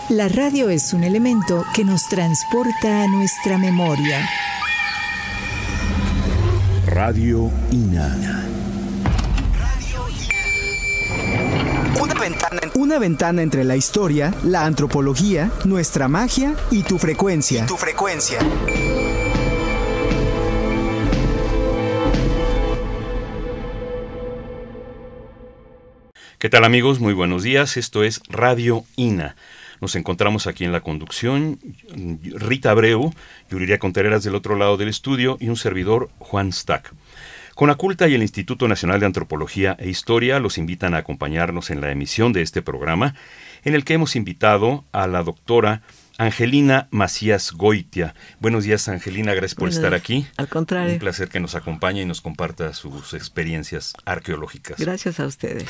La radio es un elemento que nos transporta a nuestra memoria. Radio INA. Una ventana entre la historia, la antropología, nuestra magia y tu frecuencia. ¿Qué tal, amigos? Muy buenos días. Esto es Radio INA. Nos encontramos aquí en la conducción Rita Abreu, Yuriria Contreras del otro lado del estudio y un servidor, Juan Stack. Conaculta y el Instituto Nacional de Antropología e Historia los invitan a acompañarnos en la emisión de este programa, en el que hemos invitado a la doctora Angelina Macías Goitia. Buenos días, Angelina, gracias por estar aquí. Al contrario. Un placer que nos acompañe y nos comparta sus experiencias arqueológicas. Gracias a ustedes.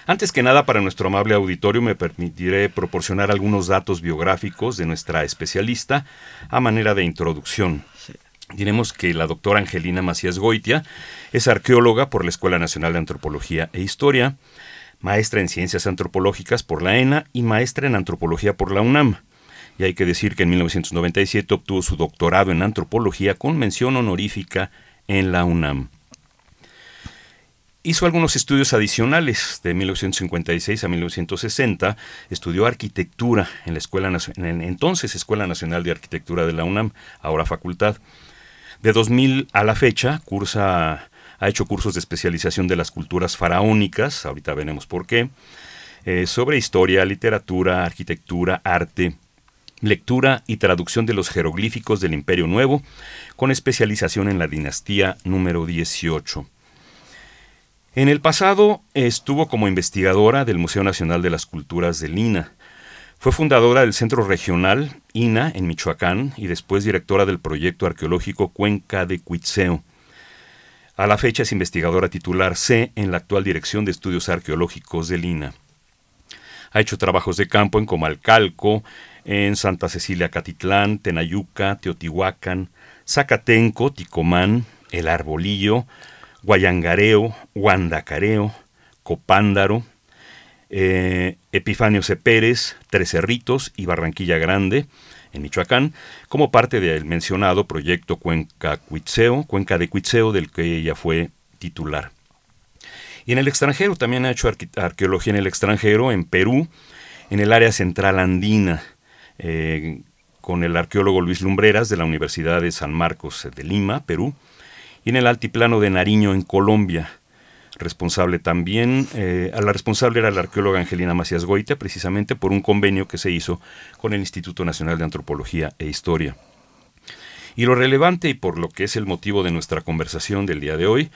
Antes que nada, para nuestro amable auditorio me permitiré proporcionar algunos datos biográficos de nuestra especialista a manera de introducción. Sí. Diremos que la doctora Angelina Macías Goitia es arqueóloga por la Escuela Nacional de Antropología e Historia, maestra en Ciencias Antropológicas por la ENA y maestra en Antropología por la UNAM. Y hay que decir que en 1997 obtuvo su doctorado en Antropología con mención honorífica en la UNAM. Hizo algunos estudios adicionales de 1956 a 1960, estudió arquitectura en la entonces Escuela Nacional de Arquitectura de la UNAM, ahora facultad. De 2000 a la fecha ha hecho cursos de especialización de las culturas faraónicas, ahorita veremos por qué, sobre historia, literatura, arquitectura, arte, lectura y traducción de los jeroglíficos del Imperio Nuevo, con especialización en la dinastía número 18. En el pasado estuvo como investigadora del Museo Nacional de las Culturas del INA. Fue fundadora del Centro Regional INA en Michoacán y después directora del proyecto arqueológico Cuenca de Cuitzeo. A la fecha es investigadora titular C en la actual Dirección de Estudios Arqueológicos del INA. Ha hecho trabajos de campo en Comalcalco, en Santa Cecilia Catitlán, Tenayuca, Teotihuacán, Zacatenco, Ticomán, El Arbolillo, Guayangareo, Guandacareo, Copándaro, Epifanio Cepérez, Tres Cerritos y Barranquilla Grande, en Michoacán, como parte del mencionado proyecto Cuenca de Cuitzeo, del que ella fue titular. Y en el extranjero, también ha hecho arqueología en el extranjero, en Perú, en el área central andina, con el arqueólogo Luis Lumbreras de la Universidad de San Marcos de Lima, Perú, y en el altiplano de Nariño, en Colombia. La responsable era la arqueóloga Angelina Macías Goitia, precisamente por un convenio que se hizo con el Instituto Nacional de Antropología e Historia. Y lo relevante, y por lo que es el motivo de nuestra conversación del día de hoy,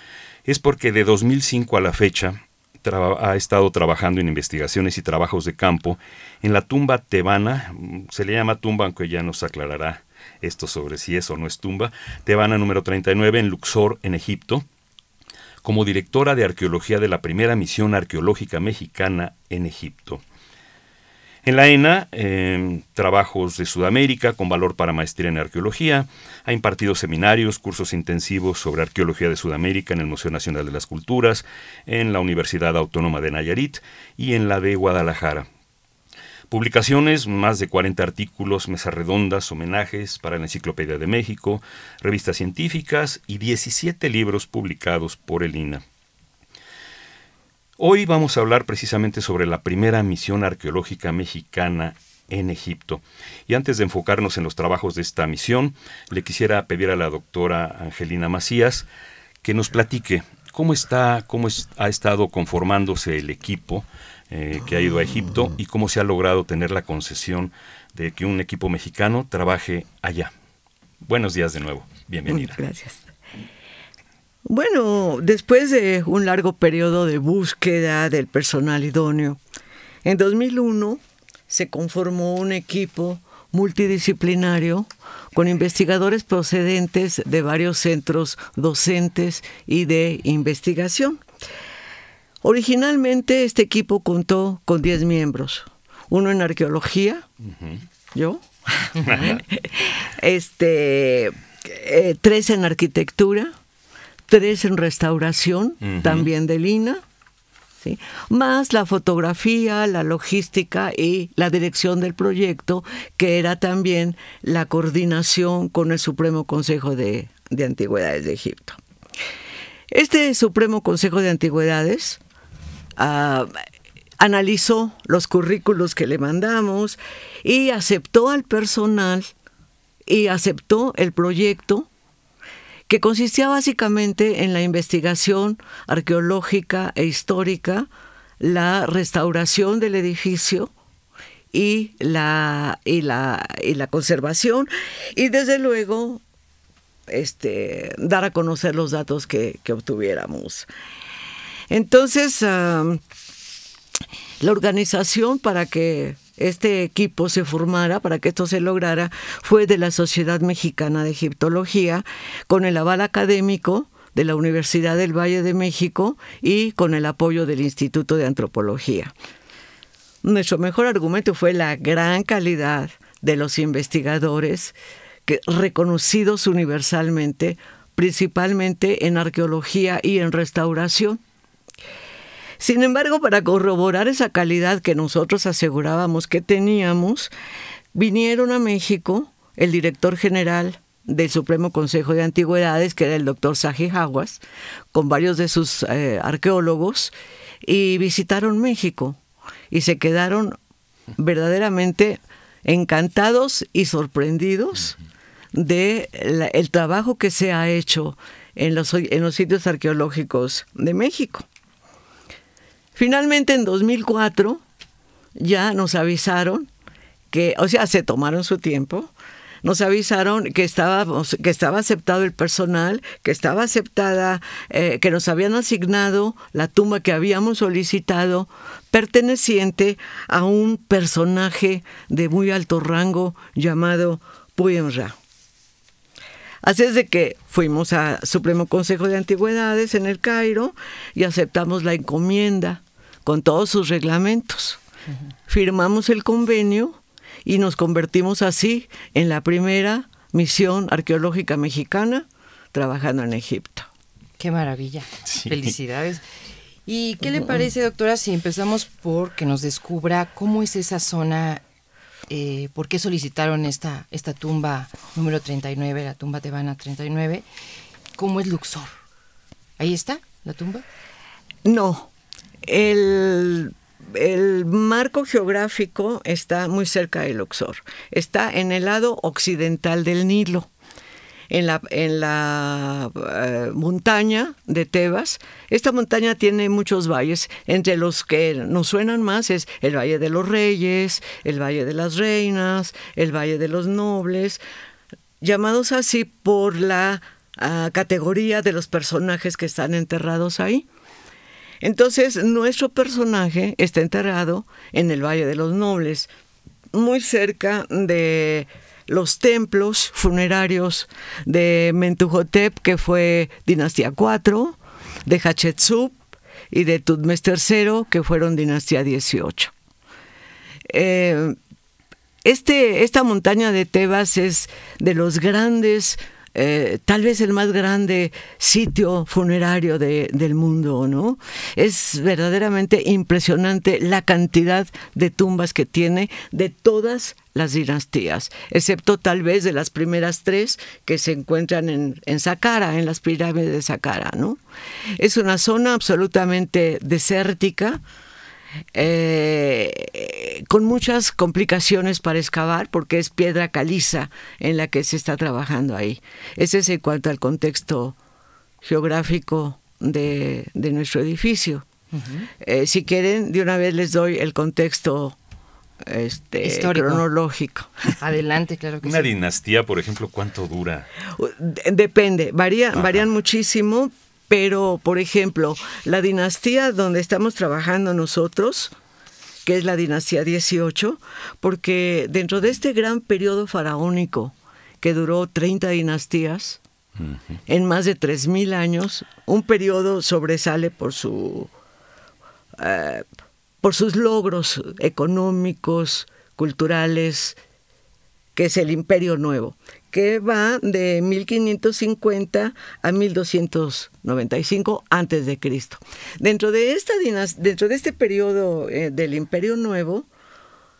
es porque de 2005 a la fecha ha estado trabajando en investigaciones y trabajos de campo en la tumba tebana, se le llama tumba, aunque ya nos aclarará esto sobre si es o no es tumba, Tebana número 39 en Luxor, en Egipto, como directora de arqueología de la primera misión arqueológica mexicana en Egipto. En la ENA, trabajos de Sudamérica con valor para maestría en arqueología, ha impartido seminarios, cursos intensivos sobre arqueología de Sudamérica en el Museo Nacional de las Culturas, en la Universidad Autónoma de Nayarit y en la de Guadalajara. Publicaciones, más de 40 artículos, mesas redondas, homenajes para la Enciclopedia de México, revistas científicas y 17 libros publicados por el INA. Hoy vamos a hablar precisamente sobre la primera misión arqueológica mexicana en Egipto. Y antes de enfocarnos en los trabajos de esta misión, le quisiera pedir a la doctora Angelina Macías que nos platique cómo ha estado conformándose el equipo que ha ido a Egipto y cómo se ha logrado tener la concesión de que un equipo mexicano trabaje allá. Buenos días de nuevo, bienvenida. Gracias. Bueno, después de un largo periodo de búsqueda del personal idóneo, en 2001 se conformó un equipo multidisciplinario con investigadores procedentes de varios centros docentes y de investigación. Originalmente este equipo contó con 10 miembros, uno en arqueología, yo, 3 en arquitectura, 3 en restauración, también de Lina, ¿sí? Más la fotografía, la logística y la dirección del proyecto, que era también la coordinación con el Supremo Consejo de Antigüedades de Egipto. Este Supremo Consejo de Antigüedades analizó los currículos que le mandamos y aceptó al personal y aceptó el proyecto, que consistía básicamente en la investigación arqueológica e histórica, la restauración del edificio y la conservación, y desde luego dar a conocer los datos que obtuviéramos. Entonces, la organización para que este equipo se formara, para que esto se lograra, fue de la Sociedad Mexicana de Egiptología, con el aval académico de la Universidad del Valle de México y con el apoyo del Instituto de Antropología. Nuestro mejor argumento fue la gran calidad de los investigadores, reconocidos universalmente, principalmente en arqueología y en restauración. Sin embargo, para corroborar esa calidad que nosotros asegurábamos que teníamos, vinieron a México el director general del Supremo Consejo de Antigüedades, que era el doctor Zahi Hawass, con varios de sus arqueólogos, y visitaron México y se quedaron verdaderamente encantados y sorprendidos del trabajo que se ha hecho en los sitios arqueológicos de México. Finalmente, en 2004, ya nos avisaron se tomaron su tiempo, nos avisaron que estaba aceptado el personal, que estaba aceptada, que nos habían asignado la tumba que habíamos solicitado, perteneciente a un personaje de muy alto rango llamado Puyenra. Así es de que fuimos al Supremo Consejo de Antigüedades en el Cairo y aceptamos la encomienda con todos sus reglamentos. Firmamos el convenio y nos convertimos así en la primera misión arqueológica mexicana trabajando en Egipto. ¡Qué maravilla! Sí. Felicidades. ¿Y qué le parece, doctora, si empezamos por que nos descubra cómo es esa zona? ¿Por qué solicitaron esta tumba número 39, la tumba tebana 39? ¿Cómo es Luxor? ¿Ahí está la tumba? No, el marco geográfico está muy cerca de Luxor. Está en el lado occidental del Nilo, en la montaña de Tebas. Esta montaña tiene muchos valles, entre los que nos suenan más es el Valle de los Reyes, el Valle de las Reinas, el Valle de los Nobles, llamados así por la categoría de los personajes que están enterrados ahí. Entonces, nuestro personaje está enterrado en el Valle de los Nobles, muy cerca de los templos funerarios de Mentuhotep, que fue dinastía 4, de Hatshepsut y de Tutmés III, que fueron dinastía 18. Esta montaña de Tebas es de los grandes, tal vez el más grande sitio funerario del mundo, ¿no? Es verdaderamente impresionante la cantidad de tumbas que tiene de todas las dinastías, excepto tal vez de las primeras 3 que se encuentran en Saqqara, en las pirámides de Saqqara, ¿no? Es una zona absolutamente desértica, con muchas complicaciones para excavar, porque es piedra caliza en la que se está trabajando ahí. Ese es en cuanto al contexto geográfico de nuestro edificio. Si quieren, de una vez les doy el contexto histórico, cronológico. Adelante, claro que sí. Una dinastía, por ejemplo, ¿cuánto dura? Depende, varían muchísimo. Pero, por ejemplo, la dinastía donde estamos trabajando nosotros, que es la dinastía 18, porque dentro de este gran periodo faraónico que duró 30 dinastías, en más de 3,000 años, un periodo sobresale por sus logros económicos, culturales, que es el Imperio Nuevo, que va de 1550 a 1295 antes de Cristo. Dentro de este periodo del Imperio Nuevo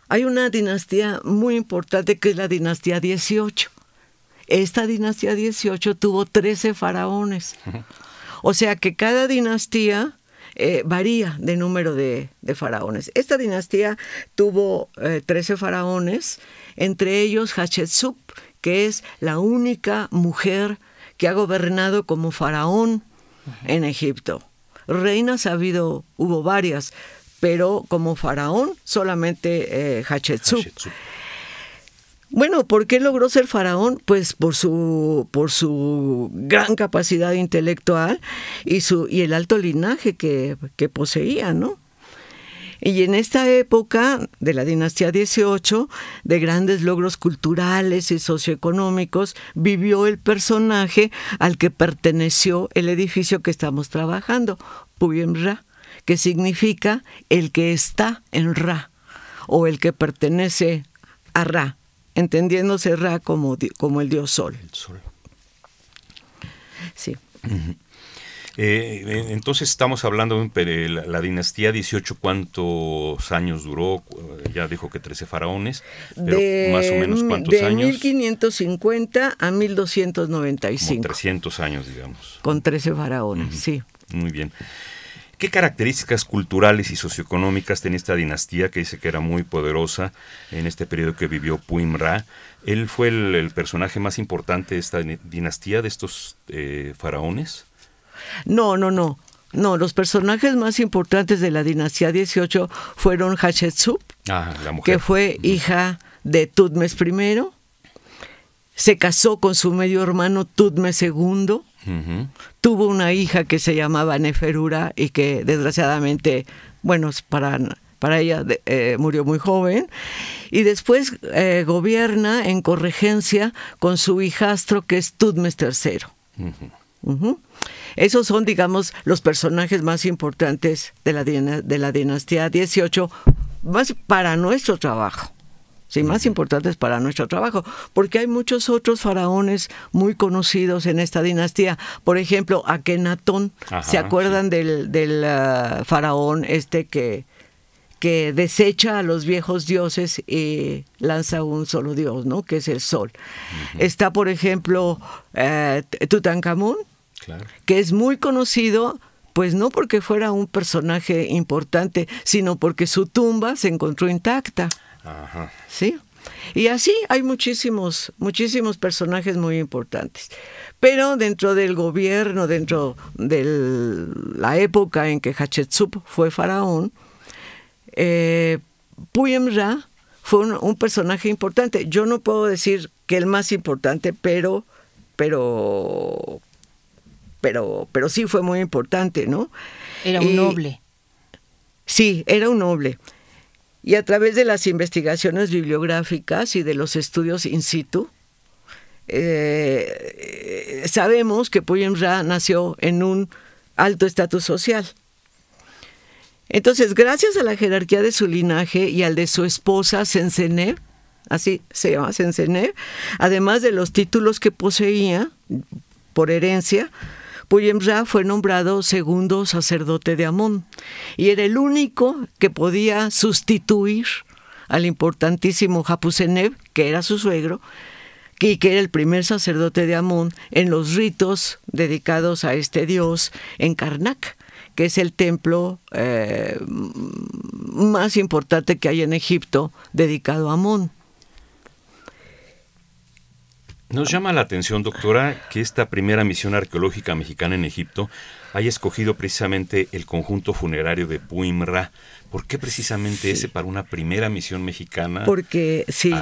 hay una dinastía muy importante que es la dinastía 18. Esta dinastía 18 tuvo 13 faraones. O sea que cada dinastía varía de número de faraones. Esta dinastía tuvo 13 faraones, entre ellos Hatshepsut, que es la única mujer que ha gobernado como faraón en Egipto. Reinas hubo varias, pero como faraón solamente Hatshepsut. Bueno, ¿por qué logró ser faraón? Pues por su gran capacidad intelectual y el alto linaje que poseía, ¿no? Y en esta época de la dinastía 18, de grandes logros culturales y socioeconómicos, vivió el personaje al que perteneció el edificio que estamos trabajando, Puyem Ra, que significa el que está en Ra, o el que pertenece a Ra, entendiéndose Ra como el dios Sol. El Sol. Sí. Uh-huh. Entonces estamos hablando de la dinastía 18, ¿cuántos años duró? Ya dijo que 13 faraones, pero más o menos ¿cuántos años? De 1550 a 1295. Como 300 años, digamos. Con 13 faraones, sí. Muy bien. ¿Qué características culturales y socioeconómicas tenía esta dinastía que dice que era muy poderosa en este periodo que vivió Puyem Ra? ¿Él fue el personaje más importante de esta dinastía, de estos faraones? No, los personajes más importantes de la dinastía 18 fueron Hatshepsut, la mujer, que fue hija de Tutmes I, se casó con su medio hermano Tutmes II, uh-huh. Tuvo una hija que se llamaba Neferura y que desgraciadamente, bueno, para ella murió muy joven, y después gobierna en corregencia con su hijastro que es Tutmes III. Uh-huh. Uh-huh. Esos son, digamos, los personajes más importantes de la dinastía 18, más para nuestro trabajo. Sí, más importantes para nuestro trabajo, porque hay muchos otros faraones muy conocidos en esta dinastía. Por ejemplo, Akenatón. ¿Se acuerdan del faraón que desecha a los viejos dioses y lanza un solo dios, ¿no? Que es el sol? Uh-huh. Está, por ejemplo, Tutankamón, claro, que es muy conocido, pues no porque fuera un personaje importante, sino porque su tumba se encontró intacta. Ajá. ¿Sí? Y así hay muchísimos personajes muy importantes. Pero dentro del gobierno, dentro de la época en que Hatshepsut fue faraón, Puyem Ra fue un personaje importante. Yo no puedo decir que el más importante, pero sí fue muy importante, ¿no? Era un noble. Sí, era un noble. Y a través de las investigaciones bibliográficas y de los estudios in situ, sabemos que Puyem Ra nació en un alto estatus social. Entonces, gracias a la jerarquía de su linaje y al de su esposa Senseneb, así se llama Senseneb, además de los títulos que poseía por herencia, Puyem Ra fue nombrado segundo sacerdote de Amón y era el único que podía sustituir al importantísimo Hapuseneb, que era su suegro, y que era el primer sacerdote de Amón en los ritos dedicados a este dios en Karnak, que es el templo más importante que hay en Egipto dedicado a Amón. Nos llama la atención, doctora, que esta primera misión arqueológica mexicana en Egipto haya escogido precisamente el conjunto funerario de Puyem Ra. ¿Por qué precisamente ese para una primera misión mexicana? Porque sí,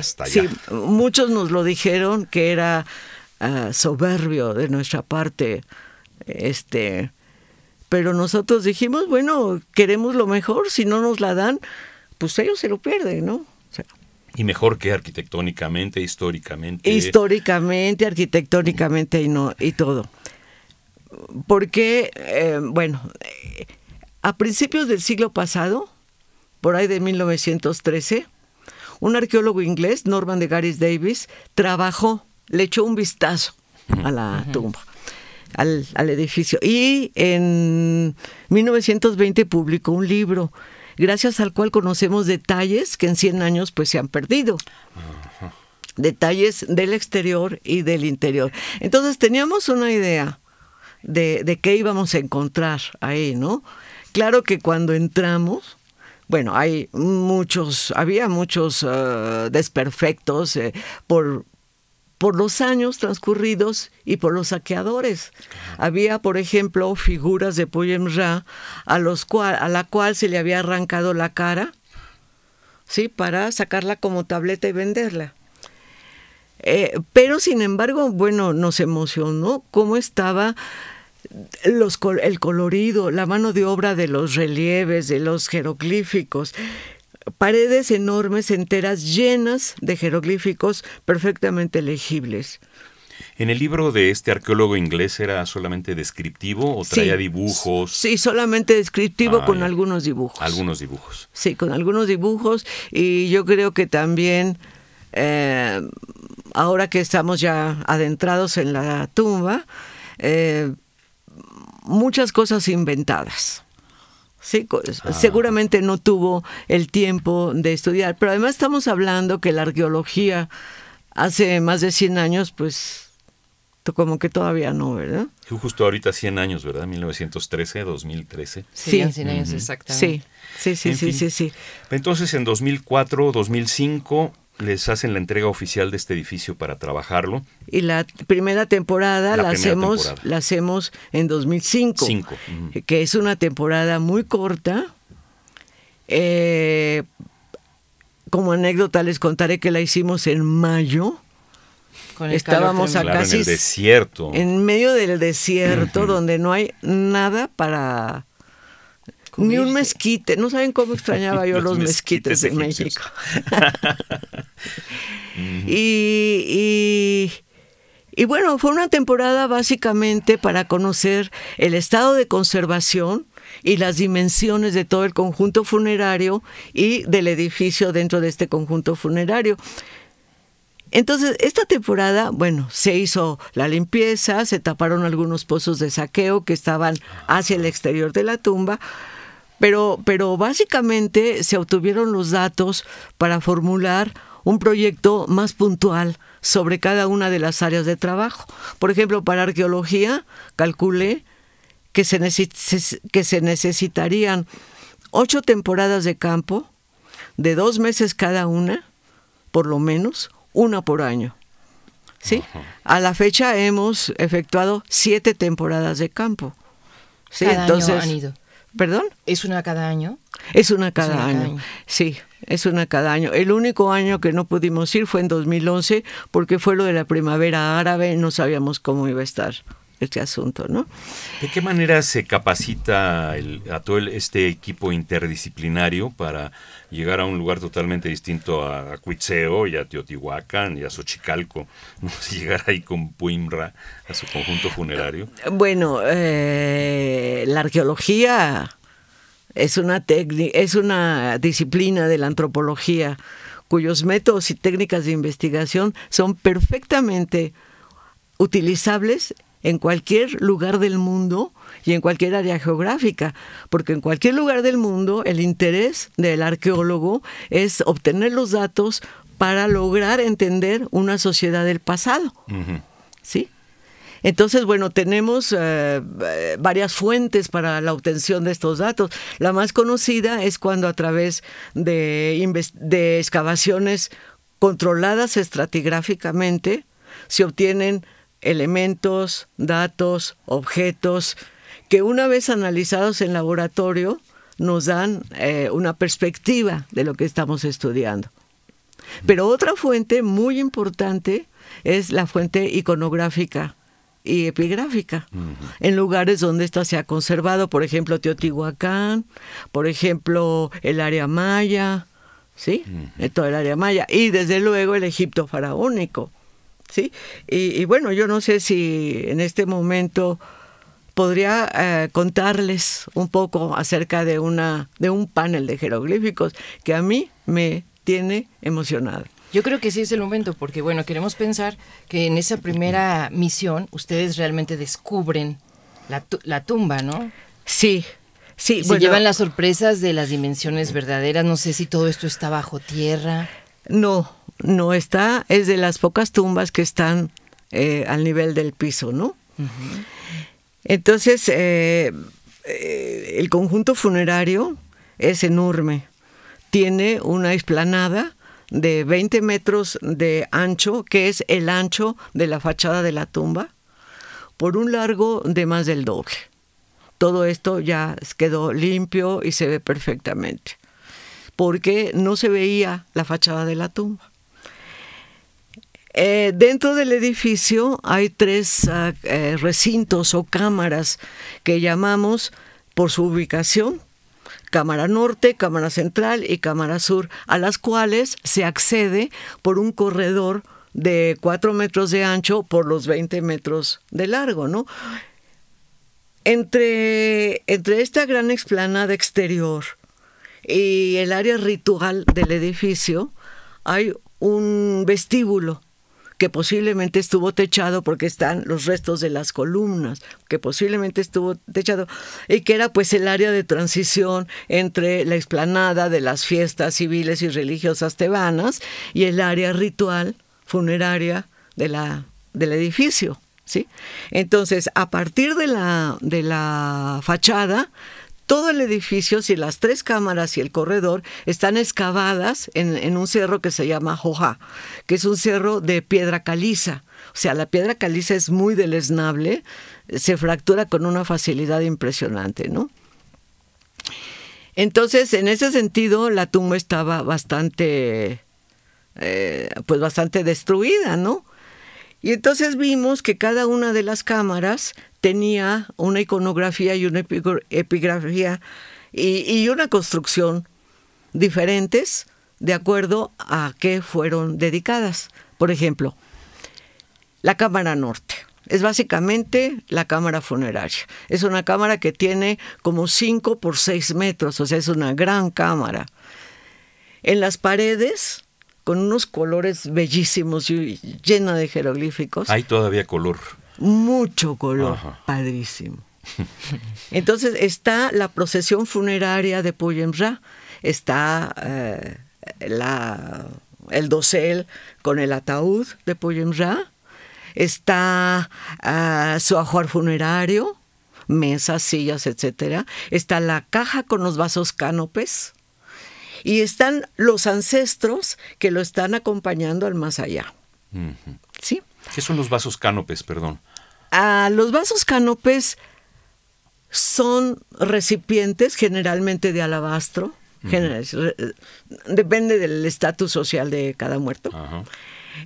muchos nos lo dijeron que era soberbio de nuestra parte, pero nosotros dijimos, bueno, queremos lo mejor, si no nos la dan, pues ellos se lo pierden, ¿no? O sea, y mejor que arquitectónicamente, históricamente. Históricamente, arquitectónicamente y todo. Porque, a principios del siglo pasado, por ahí de 1913, un arqueólogo inglés, Norman de Garis Davis, trabajó le echó un vistazo a la tumba, al edificio. Y en 1920 publicó un libro, gracias al cual conocemos detalles que en 100 años pues se han perdido. Detalles del exterior y del interior. Entonces teníamos una idea de qué íbamos a encontrar ahí, ¿no? Claro que cuando entramos, bueno, había muchos desperfectos por los años transcurridos y por los saqueadores. Había, por ejemplo, figuras de Poyem-Ra a la cual se le había arrancado la cara, ¿sí? Para sacarla como tableta y venderla. Pero sin embargo, bueno, nos emocionó cómo estaba el colorido, la mano de obra de los relieves, de los jeroglíficos, paredes enormes, enteras, llenas de jeroglíficos perfectamente legibles. ¿En el libro de este arqueólogo inglés era solamente descriptivo o traía dibujos? Sí, solamente descriptivo con algunos dibujos. Algunos dibujos. Sí, con algunos dibujos, y yo creo que también ahora que estamos ya adentrados en la tumba, muchas cosas inventadas. Sí, seguramente no tuvo el tiempo de estudiar, pero además estamos hablando que la arqueología hace más de 100 años, pues como que todavía no, ¿verdad? Justo ahorita 100 años, ¿verdad? 1913, 2013. Sí, 100 años exactamente. Sí. Entonces en 2004, 2005 les hacen la entrega oficial de este edificio para trabajarlo. Y la primera temporada la hacemos en 2005, que es una temporada muy corta. Como anécdota les contaré que la hicimos en mayo. Estábamos a casi en el desierto. En medio del desierto, donde no hay nada para... Cubrirse. Ni un mezquite. No saben cómo extrañaba yo los mezquites de México. Y bueno, fue una temporada básicamente para conocer el estado de conservación y las dimensiones de todo el conjunto funerario y del edificio dentro de este conjunto funerario. Entonces, esta temporada, bueno, se hizo la limpieza, se taparon algunos pozos de saqueo que estaban hacia el exterior de la tumba, pero básicamente se obtuvieron los datos para formular un proyecto más puntual sobre cada una de las áreas de trabajo. Por ejemplo, para arqueología, calculé que se necesitarían 8 temporadas de campo, de 2 meses cada una, por lo menos, una por año. ¿Sí? A la fecha hemos efectuado 7 temporadas de campo. ¿Sí? Cada Entonces, año han ido. ¿Perdón? ¿Es una cada año? Es una cada año. Sí, es una cada año. El único año que no pudimos ir fue en 2011 porque fue lo de la primavera árabe y no sabíamos cómo iba a estar este asunto, ¿no? ¿De qué manera se capacita a todo este equipo interdisciplinario para llegar a un lugar totalmente distinto a Cuitzeo y a Teotihuacán y a Xochicalco? ¿No? Llegar ahí con Poyem-Ra a su conjunto funerario. Bueno, la arqueología es una disciplina de la antropología cuyos métodos y técnicas de investigación son perfectamente utilizables en cualquier lugar del mundo y en cualquier área geográfica, porque en cualquier lugar del mundo el interés del arqueólogo es obtener los datos para lograr entender una sociedad del pasado. ¿Sí? Entonces, bueno, tenemos varias fuentes para la obtención de estos datos. La más conocida es cuando a través de excavaciones controladas estratigráficamente se obtienen elementos, datos, objetos, que una vez analizados en laboratorio nos dan una perspectiva de lo que estamos estudiando. Pero otra fuente muy importante es la fuente iconográfica y epigráfica, en lugares donde esta se ha conservado, por ejemplo, Teotihuacán, por ejemplo, el área maya, ¿sí? Todo el área maya, y desde luego el Egipto faraónico. ¿Sí? Y bueno, yo no sé si en este momento podría contarles un poco acerca de un panel de jeroglíficos que a mí me tiene emocionada. Yo creo que sí es el momento, porque bueno, queremos pensar que en esa primera misión ustedes realmente descubren la tumba, ¿no? Sí, sí. Y se llevan las sorpresas de las dimensiones verdaderas. No sé si todo esto está bajo tierra. No está, es de las pocas tumbas que están al nivel del piso, ¿no? Uh-huh. Entonces, el conjunto funerario es enorme. Tiene una explanada de 20 metros de ancho, que es el ancho de la fachada de la tumba, por un largo de más del doble. Todo esto ya quedó limpio y se ve perfectamente, porque no se veía la fachada de la tumba. Dentro del edificio hay 3 recintos o cámaras que llamamos por su ubicación: Cámara Norte, Cámara Central y Cámara Sur, a las cuales se accede por un corredor de 4 metros de ancho por los 20 metros de largo, ¿no? Entre esta gran explanada exterior y el área ritual del edificio hay un vestíbulo que posiblemente estuvo techado, porque están los restos de las columnas, que posiblemente estuvo techado, y que era pues el área de transición entre la explanada de las fiestas civiles y religiosas tebanas y el área ritual funeraria del edificio, ¿sí? Entonces, a partir de la fachada, todo el edificio, si las 3 cámaras y el corredor, están excavadas en un cerro que se llama Jojá, que es un cerro de piedra caliza. O sea, la piedra caliza es muy deleznable, se fractura con una facilidad impresionante, ¿no? Entonces, en ese sentido, la tumba estaba bastante destruida, ¿no? Y entonces vimos que cada una de las cámaras tenía una iconografía y una epigrafía y una construcción diferentes de acuerdo a qué fueron dedicadas. Por ejemplo, la Cámara Norte es básicamente la cámara funeraria. Es una cámara que tiene como 5 por 6 metros, o sea, es una gran cámara. En las paredes, con unos colores bellísimos y llena de jeroglíficos. Hay todavía color. Mucho color. Ajá. Padrísimo. Entonces está la procesión funeraria de Puyem Ra, está el dosel con el ataúd de Puyem Ra, está su ajuar funerario, mesas, sillas, etcétera. Está la caja con los vasos cánopes. Y están los ancestros que lo están acompañando al más allá. Uh-huh. ¿Sí? ¿Qué son los vasos cánopes, perdón? Los vasos cánopes son recipientes generalmente de alabastro. Uh-huh. Depende del estatus social de cada muerto. Uh-huh.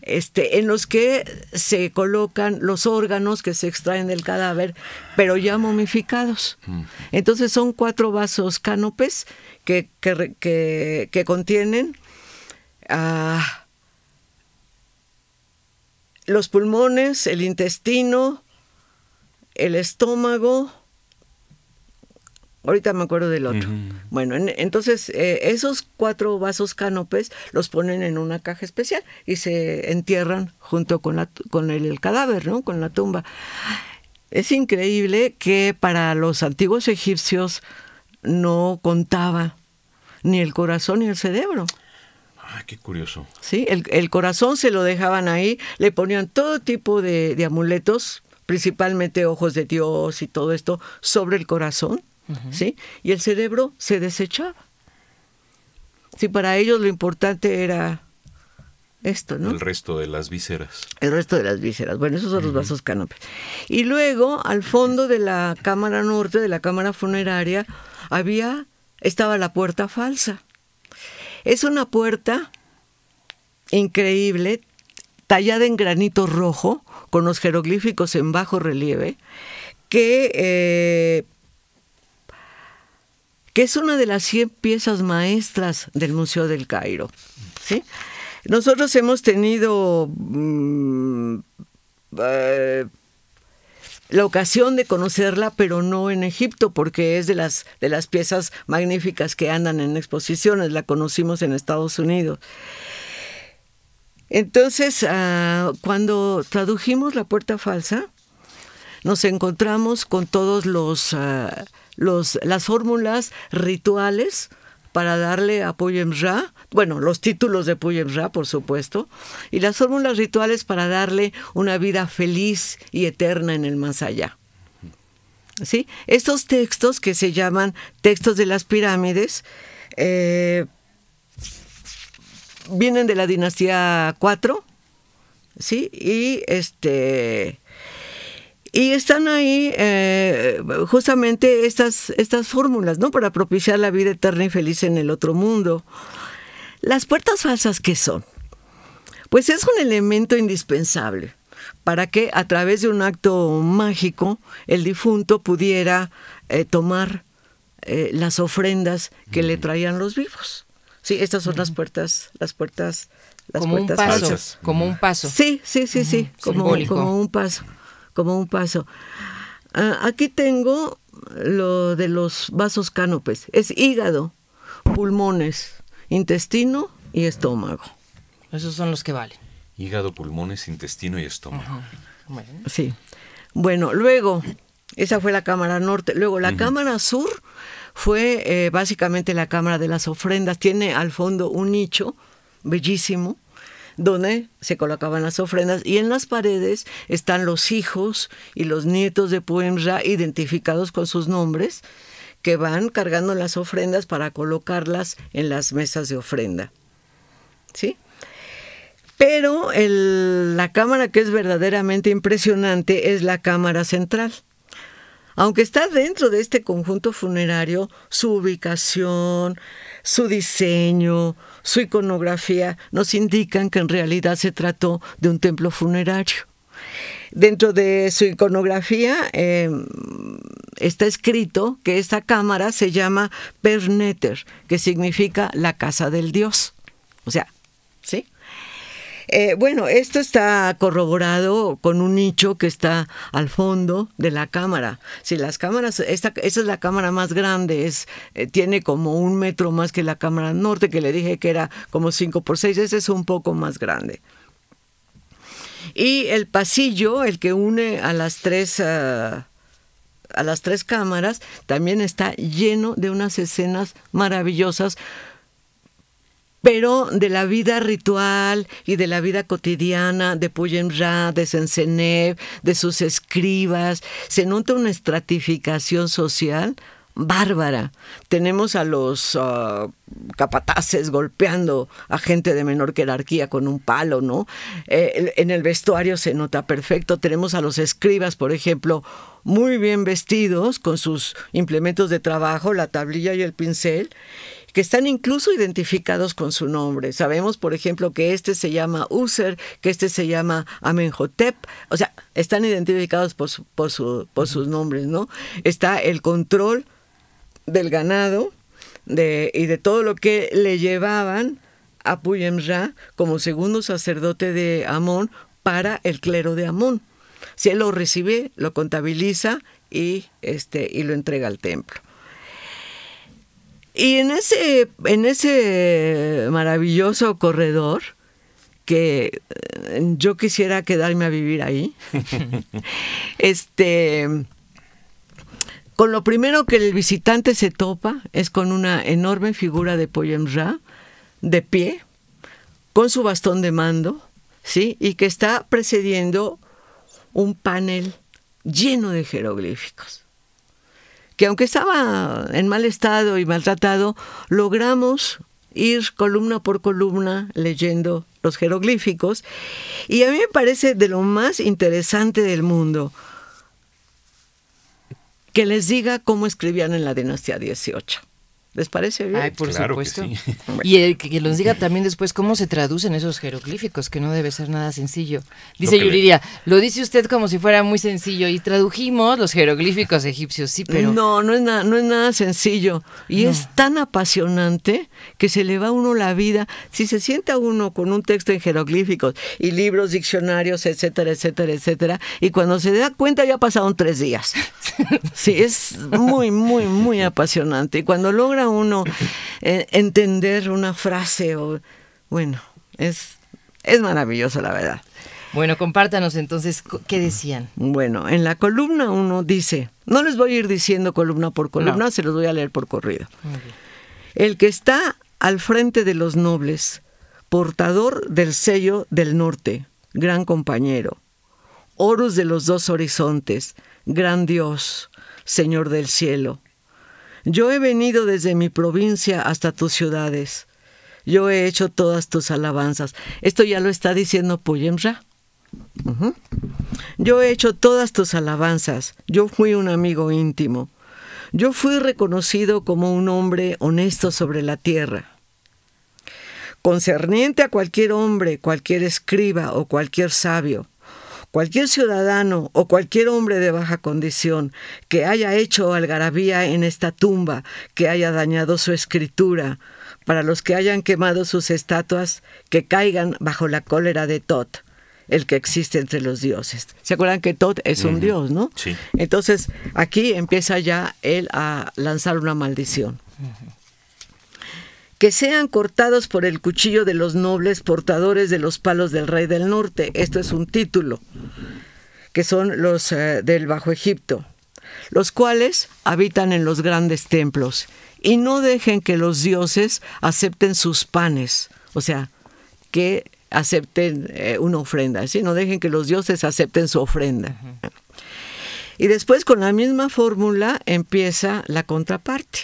En los que se colocan los órganos que se extraen del cadáver, pero ya momificados. Uh-huh. Entonces son 4 vasos cánopes que contienen los pulmones, el intestino, el estómago. Ahorita me acuerdo del otro. Uh-huh. Bueno, entonces esos 4 vasos cánopes los ponen en una caja especial y se entierran junto con el cadáver, ¿no? Con la tumba. Es increíble que para los antiguos egipcios no contaba ni el corazón ni el cerebro. Ah, qué curioso. Sí, el corazón se lo dejaban ahí, le ponían todo tipo de amuletos, principalmente ojos de Dios y todo esto, sobre el corazón. Uh-huh. ¿Sí? Y el cerebro se desechaba. Sí, para ellos lo importante era esto, ¿no? El resto de las vísceras. El resto de las vísceras. Bueno, esos son los vasos cánopes. Y luego, al fondo de la cámara norte, de la cámara funeraria, estaba la puerta falsa. Es una puerta increíble, tallada en granito rojo, con los jeroglíficos en bajo relieve, que es una de las 100 piezas maestras del Museo del Cairo, ¿sí? Nosotros hemos tenido la ocasión de conocerla, pero no en Egipto, porque es de las piezas magníficas que andan en exposiciones. La conocimos en Estados Unidos. Entonces, cuando tradujimos La Puerta Falsa, nos encontramos con todos las fórmulas rituales para darle a Puyem Ra, bueno, los títulos de Puyem Ra, por supuesto, y las fórmulas rituales para darle una vida feliz y eterna en el más allá. ¿Sí? Estos textos, que se llaman textos de las pirámides, vienen de la dinastía 4, ¿sí? Y están ahí justamente estas fórmulas, ¿no? Para propiciar la vida eterna y feliz en el otro mundo. Las puertas falsas, ¿qué son? Pues es un elemento indispensable para que a través de un acto mágico el difunto pudiera tomar las ofrendas que le traían los vivos. Sí, estas son las puertas como un paso, falsas. Como un paso. Sí, como un paso. Como un paso. Aquí tengo lo de los vasos cánopes. Es hígado, pulmones, intestino y estómago. Esos son los que valen. Hígado, pulmones, intestino y estómago. Bueno. Sí. Bueno, luego, esa fue la cámara norte. Luego, la cámara sur fue básicamente la cámara de las ofrendas. Tiene al fondo un nicho bellísimo, donde se colocaban las ofrendas, y en las paredes están los hijos y los nietos de Puyem Ra identificados con sus nombres, que van cargando las ofrendas para colocarlas en las mesas de ofrenda. ¿Sí? Pero la cámara que es verdaderamente impresionante es la cámara central. Aunque está dentro de este conjunto funerario, su ubicación, su diseño, su iconografía nos indican que en realidad se trató de un templo funerario. Dentro de su iconografía está escrito que esta cámara se llama Perneter, que significa la casa del dios. O sea, ¿sí? Bueno, esto está corroborado con un nicho que está al fondo de la cámara. Si las cámaras, esa es la cámara más grande, tiene como 1 metro más que la cámara norte, que le dije que era como 5x6, ese es un poco más grande. Y el pasillo, el que une a las tres cámaras, también está lleno de unas escenas maravillosas, pero de la vida ritual y de la vida cotidiana de Puyem Ra, de Senseneb, de sus escribas. Se nota una estratificación social bárbara. Tenemos a los capataces golpeando a gente de menor jerarquía con un palo, ¿no? En el vestuario se nota perfecto. Tenemos a los escribas, por ejemplo, muy bien vestidos con sus implementos de trabajo, la tablilla y el pincel, que están incluso identificados con su nombre. Sabemos, por ejemplo, que este se llama User, que este se llama Amenhotep. O sea, están identificados por sus nombres, ¿no? Está el control del ganado y de todo lo que le llevaban a Puyem Ra como segundo sacerdote de Amón para el clero de Amón. Si él lo recibe, lo contabiliza y lo entrega al templo. Y en ese maravilloso corredor, que yo quisiera quedarme a vivir ahí, con lo primero que el visitante se topa es con una enorme figura de Puyem Ra, de pie, con su bastón de mando, ¿sí? Y que está precediendo un panel lleno de jeroglíficos, que aunque estaba en mal estado y maltratado, logramos ir columna por columna leyendo los jeroglíficos, y a mí me parece de lo más interesante del mundo que les diga cómo escribían en la dinastía 18. ¿Les parece bien? Ay, por Claro que supuesto. sí. Y que nos diga también después cómo se traducen esos jeroglíficos, que no debe ser nada sencillo. Dice Yuriria, lo dice usted como si fuera muy sencillo, y tradujimos los jeroglíficos egipcios, sí, pero... No es nada sencillo. Y es tan apasionante que se le va a uno la vida. Si se sienta uno con un texto en jeroglíficos y libros, diccionarios, etcétera, etcétera, etcétera, y cuando se da cuenta ya pasaron 3 días. Sí, es muy, muy, muy apasionante. Y cuando logra uno entender una frase, bueno, es Es maravilloso, la verdad. Bueno, compártanos entonces, ¿qué decían? Bueno, en la columna 1 dice, no les voy a ir diciendo columna por columna, se los voy a leer por corrido. El que está al frente de los nobles, portador del sello del norte, gran compañero, Horus de los dos horizontes, gran Dios, Señor del cielo. Yo he venido desde mi provincia hasta tus ciudades. Yo he hecho todas tus alabanzas. Esto ya lo está diciendo Poyemra. Yo he hecho todas tus alabanzas. Yo fui un amigo íntimo. Yo fui reconocido como un hombre honesto sobre la tierra. Concerniente a cualquier hombre, cualquier escriba o cualquier sabio, cualquier ciudadano o cualquier hombre de baja condición que haya hecho algarabía en esta tumba, que haya dañado su escritura, para los que hayan quemado sus estatuas, que caigan bajo la cólera de Tot, el que existe entre los dioses. ¿Se acuerdan que Tot es un dios, no? Sí. Entonces, aquí empieza ya él a lanzar una maldición. Que sean cortados por el cuchillo de los nobles portadores de los palos del rey del norte. Esto es un título, que son los del Bajo Egipto, los cuales habitan en los grandes templos, y no dejen que los dioses acepten sus panes, o sea, que acepten una ofrenda, ¿sí? No dejen que los dioses acepten su ofrenda. Y después, con la misma fórmula, empieza la contraparte.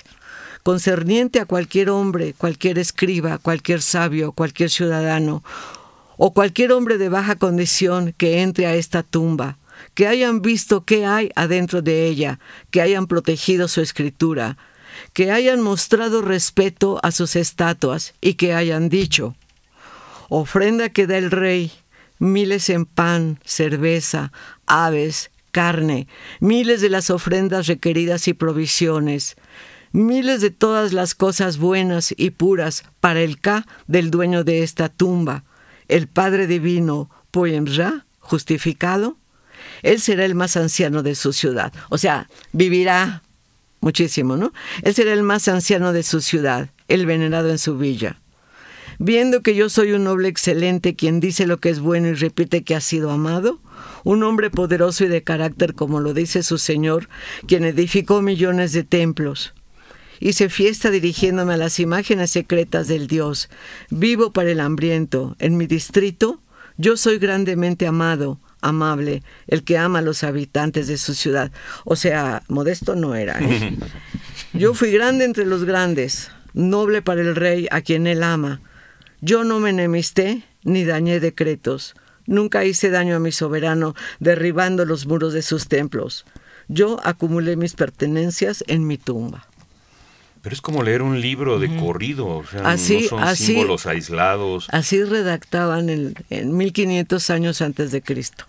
Concerniente a cualquier hombre, cualquier escriba, cualquier sabio, cualquier ciudadano, o cualquier hombre de baja condición que entre a esta tumba, que hayan visto qué hay adentro de ella, que hayan protegido su escritura, que hayan mostrado respeto a sus estatuas y que hayan dicho: ofrenda que da el rey, miles en pan, cerveza, aves, carne, miles de las ofrendas requeridas y provisiones, miles de todas las cosas buenas y puras para el Ka del dueño de esta tumba, el Padre Divino, Poyemra, justificado. Él será el más anciano de su ciudad. O sea, vivirá muchísimo, ¿no? Él será el más anciano de su ciudad, el venerado en su villa. Viendo que yo soy un noble excelente, quien dice lo que es bueno y repite que ha sido amado, un hombre poderoso y de carácter, como lo dice su Señor, quien edificó millones de templos. Hice fiesta dirigiéndome a las imágenes secretas del Dios. Vivo para el hambriento. En mi distrito, yo soy grandemente amado, amable, el que ama a los habitantes de su ciudad. O sea, modesto no era, ¿eh? Yo fui grande entre los grandes, noble para el rey a quien él ama. Yo no me enemisté ni dañé decretos. Nunca hice daño a mi soberano, derribando los muros de sus templos. Yo acumulé mis pertenencias en mi tumba. Pero es como leer un libro de corrido, o sea, así, no son símbolos aislados. Así redactaban en 1500 años antes de Cristo.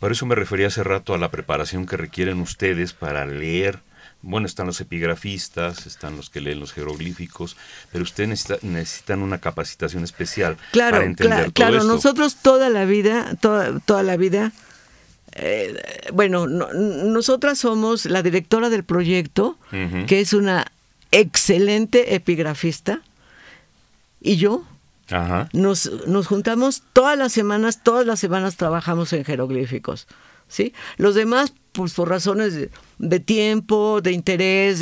Por eso me refería hace rato a la preparación que requieren ustedes para leer. Bueno, están los epigrafistas, están los que leen los jeroglíficos, pero ustedes necesitan una capacitación especial para entender todo esto. Nosotros toda la vida, bueno, nosotras somos la directora del proyecto, que es una excelente epigrafista, y yo. Nos juntamos todas las semanas trabajamos en jeroglíficos, ¿sí? Los demás, pues por razones de tiempo, de interés,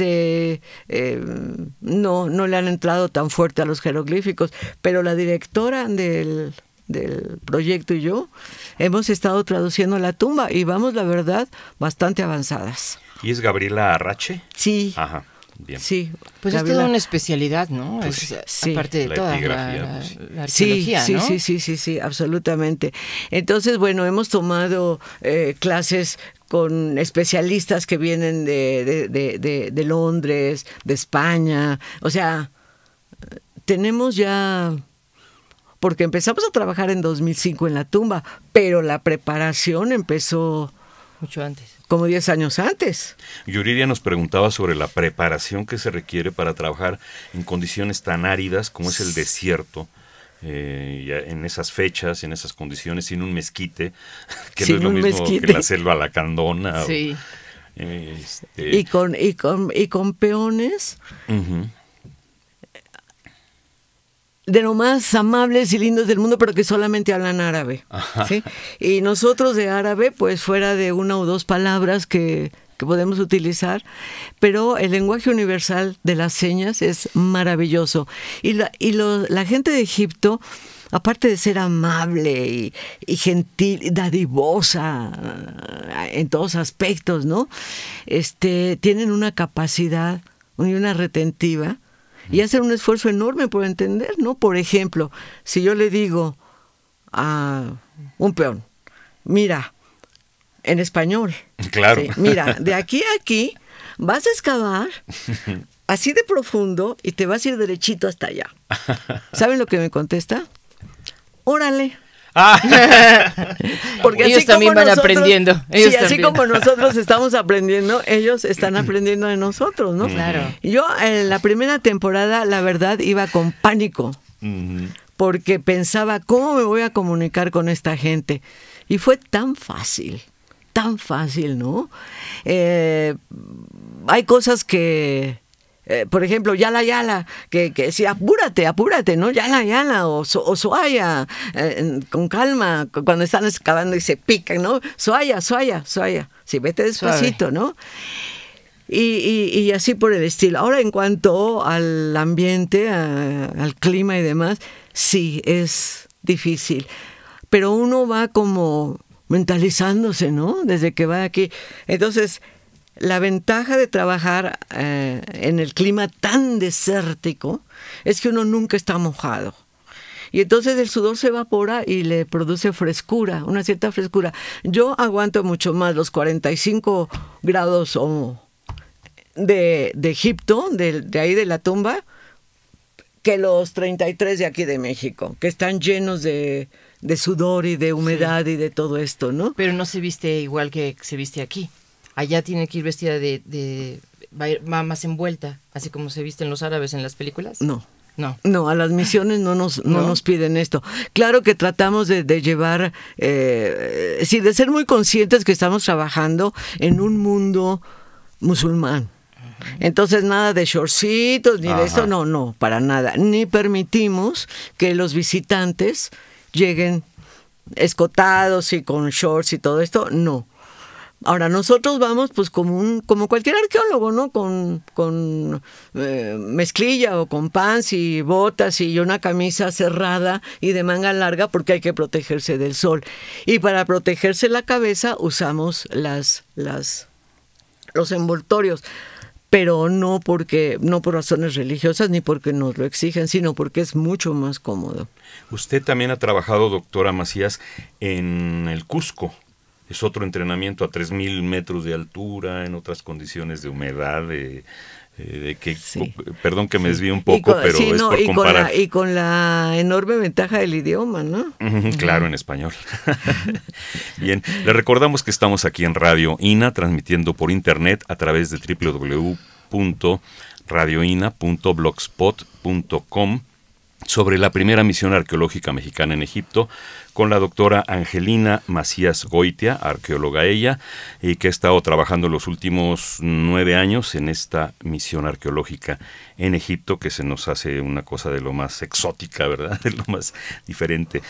no le han entrado tan fuerte a los jeroglíficos, pero la directora del proyecto y yo hemos estado traduciendo la tumba y vamos, la verdad, bastante avanzadas. ¿Y es Gabriela Arrache? Sí. Ajá. Bien. Sí, pues Gabriela, es toda una especialidad, ¿no? Pues sí. Aparte de toda la arqueología, sí, ¿no? Sí, absolutamente. Entonces, bueno, hemos tomado clases con especialistas que vienen de Londres, de España. O sea, tenemos ya... Porque empezamos a trabajar en 2005 en la tumba, pero la preparación empezó... mucho antes. Como 10 años antes. Yuridia nos preguntaba sobre la preparación que se requiere para trabajar en condiciones tan áridas como es el desierto, en esas fechas, en esas condiciones, sin un mezquite, que no es lo mismo que la selva lacandona. Sí. Y con peones. de lo más amables y lindos del mundo, pero que solamente hablan árabe, ¿sí? Y nosotros de árabe, pues fuera de una o dos palabras que podemos utilizar, pero el lenguaje universal de las señas es maravilloso. Y la gente de Egipto, aparte de ser amable y gentil, dadivosa en todos aspectos, ¿no? Tienen una capacidad y una retentiva y hacen un esfuerzo enorme por entender, ¿no? Por ejemplo, si yo le digo a un peón, mira, en español, claro. ¿sí? Mira, de aquí a aquí vas a excavar así de profundo y te vas a ir derechito hasta allá. ¿Saben lo que me contesta? Órale. Porque ellos también van aprendiendo. Sí, así como nosotros estamos aprendiendo, ellos están aprendiendo de nosotros, ¿no? Claro. Yo en la primera temporada, la verdad, iba con pánico, porque pensaba, ¿cómo me voy a comunicar con esta gente? Y fue tan fácil, ¿no? Hay cosas que... por ejemplo, yala, que decía, apúrate, ¿no? Yala, o suaya, con calma, cuando están excavando y se pican, ¿no? Suaya, sí, vete despacito, ¿no? Y así por el estilo. Ahora, en cuanto al ambiente, al clima y demás, sí, es difícil. Pero uno va como mentalizándose, ¿no? Desde que va aquí. Entonces... La ventaja de trabajar en el clima tan desértico es que uno nunca está mojado. Y entonces el sudor se evapora y le produce frescura, una cierta frescura. Yo aguanto mucho más los 45 grados de Egipto, de ahí de la tumba, que los 33 de aquí de México, que están llenos de sudor y de humedad y de todo esto, ¿no? Pero no se viste igual que se viste aquí. Allá tiene que ir vestida va más envuelta, así como se visten los árabes en las películas. No, a las misiones no nos piden esto. Claro que tratamos de llevar, de ser muy conscientes que estamos trabajando en un mundo musulmán. Entonces nada de shortcitos ni de eso, no, para nada. Ni permitimos que los visitantes lleguen escotados y con shorts y todo esto, no. Ahora, nosotros vamos pues como cualquier arqueólogo, ¿no? Con mezclilla o con pants y botas y una camisa cerrada y de manga larga porque hay que protegerse del sol. Y para protegerse la cabeza usamos los envoltorios, pero no por razones religiosas ni porque nos lo exigen, sino porque es mucho más cómodo. Usted también ha trabajado, doctora Macías, en el Cusco. Es otro entrenamiento a 3,000 metros de altura, en otras condiciones de humedad, sí. Perdón que me desvíe un poco, pero es por comparar. Y con la enorme ventaja del idioma, ¿no? Claro, en español. Bien, le recordamos que estamos aquí en Radio INA, transmitiendo por internet a través de www.radioina.blogspot.com sobre la primera misión arqueológica mexicana en Egipto, con la doctora Angelina Macías Goitia, arqueóloga ella, y que ha estado trabajando los últimos 9 años en esta misión arqueológica en Egipto, que se nos hace una cosa de lo más exótica, ¿verdad? De lo más diferente.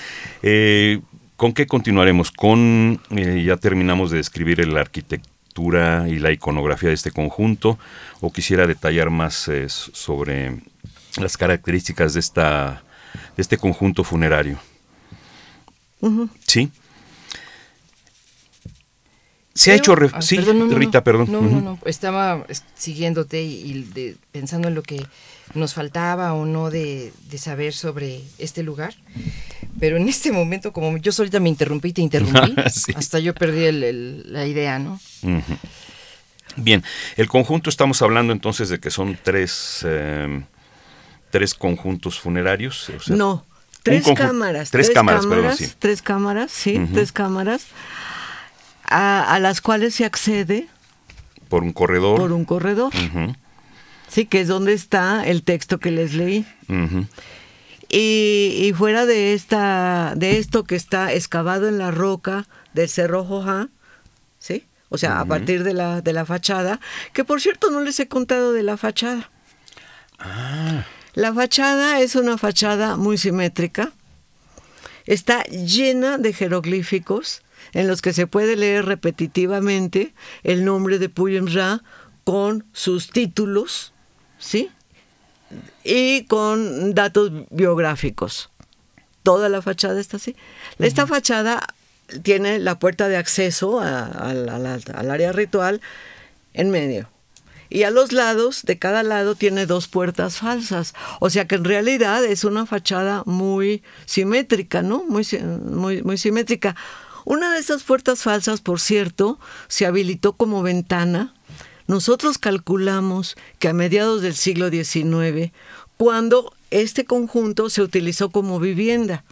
¿Con qué continuaremos? Ya terminamos de describir la arquitectura y la iconografía de este conjunto, o quisiera detallar más sobre las características de este conjunto funerario. Sí. Se ha hecho... Sí, perdón, Rita, perdón. No, estaba siguiéndote y pensando en lo que nos faltaba o no de saber sobre este lugar. Pero en este momento, como yo solita me interrumpí, sí. Hasta yo perdí la idea, ¿no? Bien, el conjunto, estamos hablando entonces de que son tres conjuntos funerarios. O sea, no, tres cámaras. Tres cámaras, perdón, sí. Tres cámaras, tres cámaras, a las cuales se accede por un corredor. Sí, que es donde está el texto que les leí. Y fuera de esto que está excavado en la roca del Cerro Joja, ¿sí? O sea, a partir de la fachada, que por cierto no les he contado de la fachada. La fachada es una fachada muy simétrica. Está llena de jeroglíficos en los que se puede leer repetitivamente el nombre de Puyem Ra con sus títulos, ¿sí? Y con datos biográficos. Toda la fachada está así. Esta fachada tiene la puerta de acceso al área ritual en medio. Y a los lados, de cada lado, tiene 2 puertas falsas. O sea que en realidad es una fachada muy simétrica, ¿no? Muy simétrica. Una de esas puertas falsas, por cierto, se habilitó como ventana. Nosotros calculamos que a mediados del siglo XIX, cuando este conjunto se utilizó como vivienda,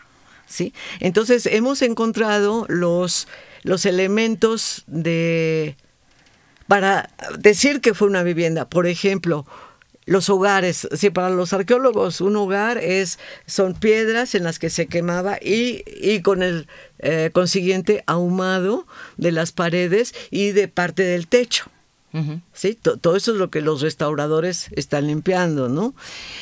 ¿sí? Entonces hemos encontrado los elementos para decir que fue una vivienda. Por ejemplo, los hogares. Sí, para los arqueólogos un hogar son piedras en las que se quemaba y con el consiguiente ahumado de las paredes y de parte del techo. ¿Sí? Todo eso es lo que los restauradores están limpiando, ¿no?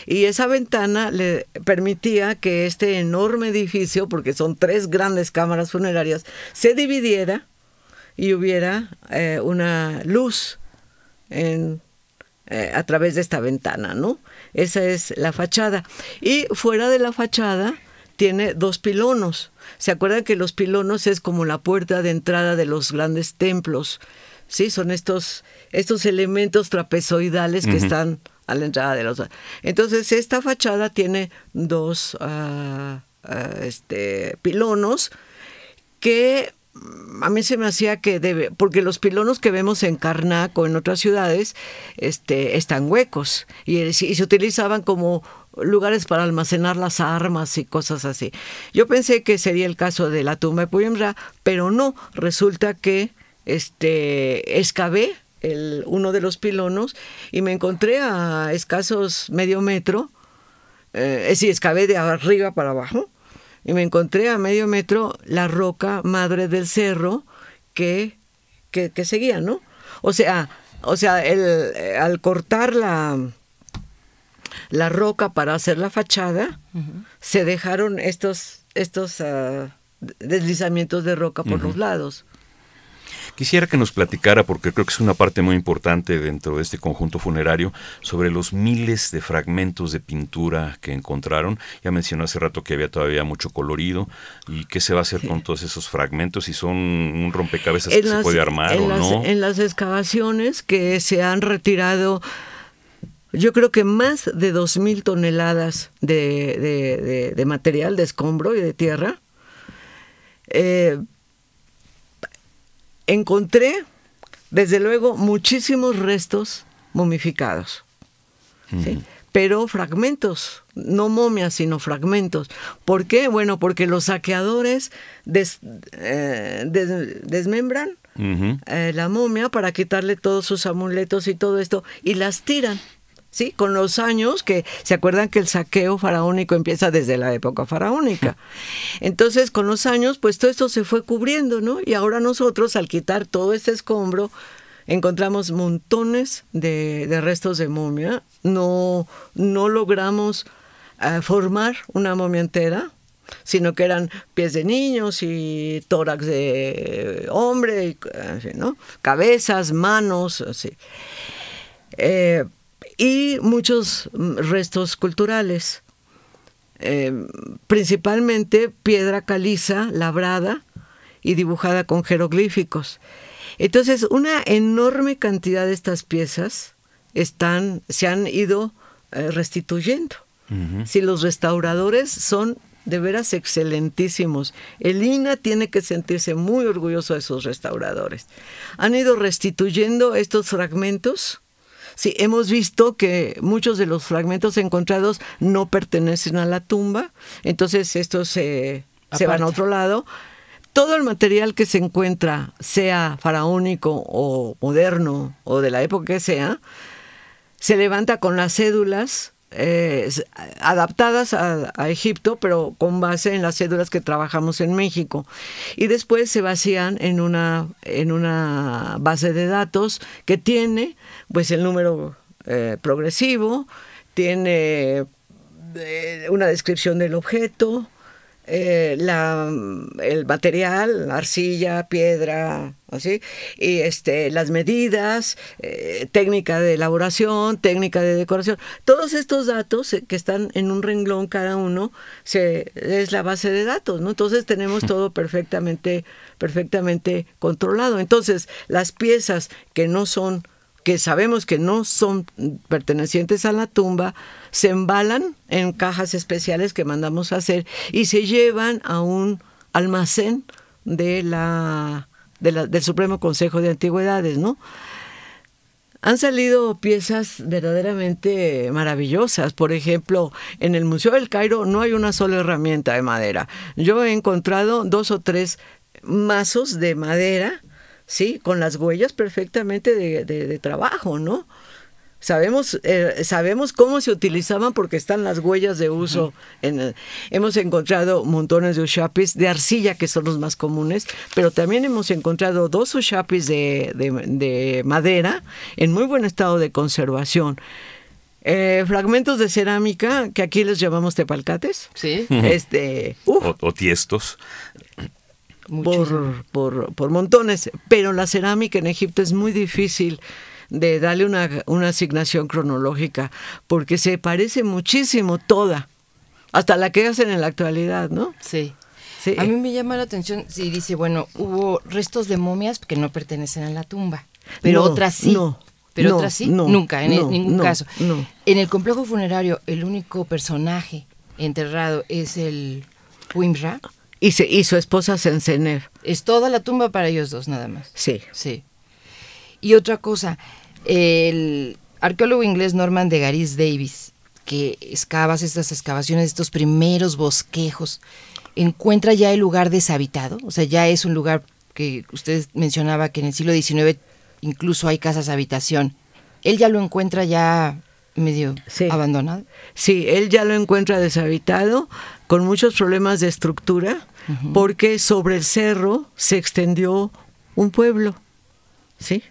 Y esa ventana le permitía que este enorme edificio, porque son 3 grandes cámaras funerarias, se dividiera y hubiera una luz a través de esta ventana, ¿no? Esa es la fachada. Y fuera de la fachada tiene 2 pilonos. ¿Se acuerdan que los pilonos es como la puerta de entrada de los grandes templos? Sí, son estos elementos trapezoidales que están a la entrada de los... Entonces, esta fachada tiene 2 pilonos que a mí se me hacía que porque los pilonos que vemos en Karnak o en otras ciudades están huecos y se utilizaban como lugares para almacenar las armas y cosas así. Yo pensé que sería el caso de la tumba de Puyem Ra, pero no, resulta que excavé uno de los pilonos y me encontré a escasos medio metro, excavé de arriba para abajo y me encontré a medio metro la roca madre del cerro que seguía, ¿no? O sea, al cortar la roca para hacer la fachada, se dejaron estos deslizamientos de roca por los lados. Quisiera que nos platicara, porque creo que es una parte muy importante dentro de este conjunto funerario, sobre los miles de fragmentos de pintura que encontraron. Ya mencionó hace rato que había todavía mucho colorido. ¿Y qué se va a hacer con todos esos fragmentos? ¿Si son un rompecabezas que se puede armar o no? En las excavaciones que se han retirado, yo creo que más de 2,000 toneladas de material, de escombro y de tierra. Encontré, desde luego, muchísimos restos momificados, ¿sí? Pero fragmentos, no momias, sino fragmentos. ¿Por qué? Bueno, porque los saqueadores desmembran la momia para quitarle todos sus amuletos y todo esto, y las tiran. Sí, con los años, que se acuerdan que el saqueo faraónico empieza desde la época faraónica. Entonces, con los años, pues todo esto se fue cubriendo, ¿no? Y ahora nosotros, al quitar todo este escombro, encontramos montones de restos de momia. No logramos formar una momia entera, sino que eran pies de niños y tórax de hombre, ¿no? Cabezas, manos, así. Y muchos restos culturales, principalmente piedra caliza labrada y dibujada con jeroglíficos. Entonces, una enorme cantidad de estas piezas se han ido restituyendo. Si los restauradores son de veras excelentísimos. El INAH tiene que sentirse muy orgulloso de sus restauradores. Han ido restituyendo estos fragmentos. Sí, hemos visto que muchos de los fragmentos encontrados no pertenecen a la tumba, entonces estos se van a otro lado. Todo el material que se encuentra, sea faraónico o moderno o de la época que sea, se levanta con las cédulas adaptadas a Egipto, pero con base en las cédulas que trabajamos en México. Y después se vacían en una base de datos que tiene pues el número progresivo, tiene una descripción del objeto, el material, arcilla, piedra, así, y las medidas, técnica de elaboración, técnica de decoración. Todos estos datos que están en un renglón cada uno es la base de datos, ¿no? Entonces tenemos todo perfectamente controlado. Entonces, las piezas que sabemos que no son pertenecientes a la tumba, se embalan en cajas especiales que mandamos a hacer y se llevan a un almacén del Supremo Consejo de Antigüedades, ¿no? Han salido piezas verdaderamente maravillosas. Por ejemplo, en el Museo del Cairo no hay una sola herramienta de madera. Yo he encontrado 2 o 3 mazos de madera, sí, con las huellas perfectamente de trabajo, ¿no? Sabemos cómo se utilizaban porque están las huellas de uso. Hemos encontrado montones de ushapis de arcilla, que son los más comunes, pero también hemos encontrado 2 ushapis de madera en muy buen estado de conservación. Fragmentos de cerámica, que aquí les llamamos tepalcates. Sí. O tiestos. Por montones, pero la cerámica en Egipto es muy difícil de darle una asignación cronológica, porque se parece muchísimo toda, hasta la que hacen en la actualidad, ¿no? Sí. Sí. A mí me llama la atención si dice, bueno, hubo restos de momias que no pertenecen a la tumba, pero otras sí. Otras sí, nunca, en ningún caso. No. En el complejo funerario, el único personaje enterrado es el Puimra. Y su esposa Sensener. Es toda la tumba para ellos dos, nada más. Sí. Sí. Y otra cosa, el arqueólogo inglés Norman de Garis Davis, que estas excavaciones, estos primeros bosquejos, encuentra ya el lugar deshabitado, o sea, ya es un lugar que usted mencionaba que en el siglo XIX incluso hay casas habitación. Él ya lo encuentra ya medio abandonado. Sí, él ya lo encuentra deshabitado, con muchos problemas de estructura, porque sobre el cerro se extendió un pueblo, ¿sí?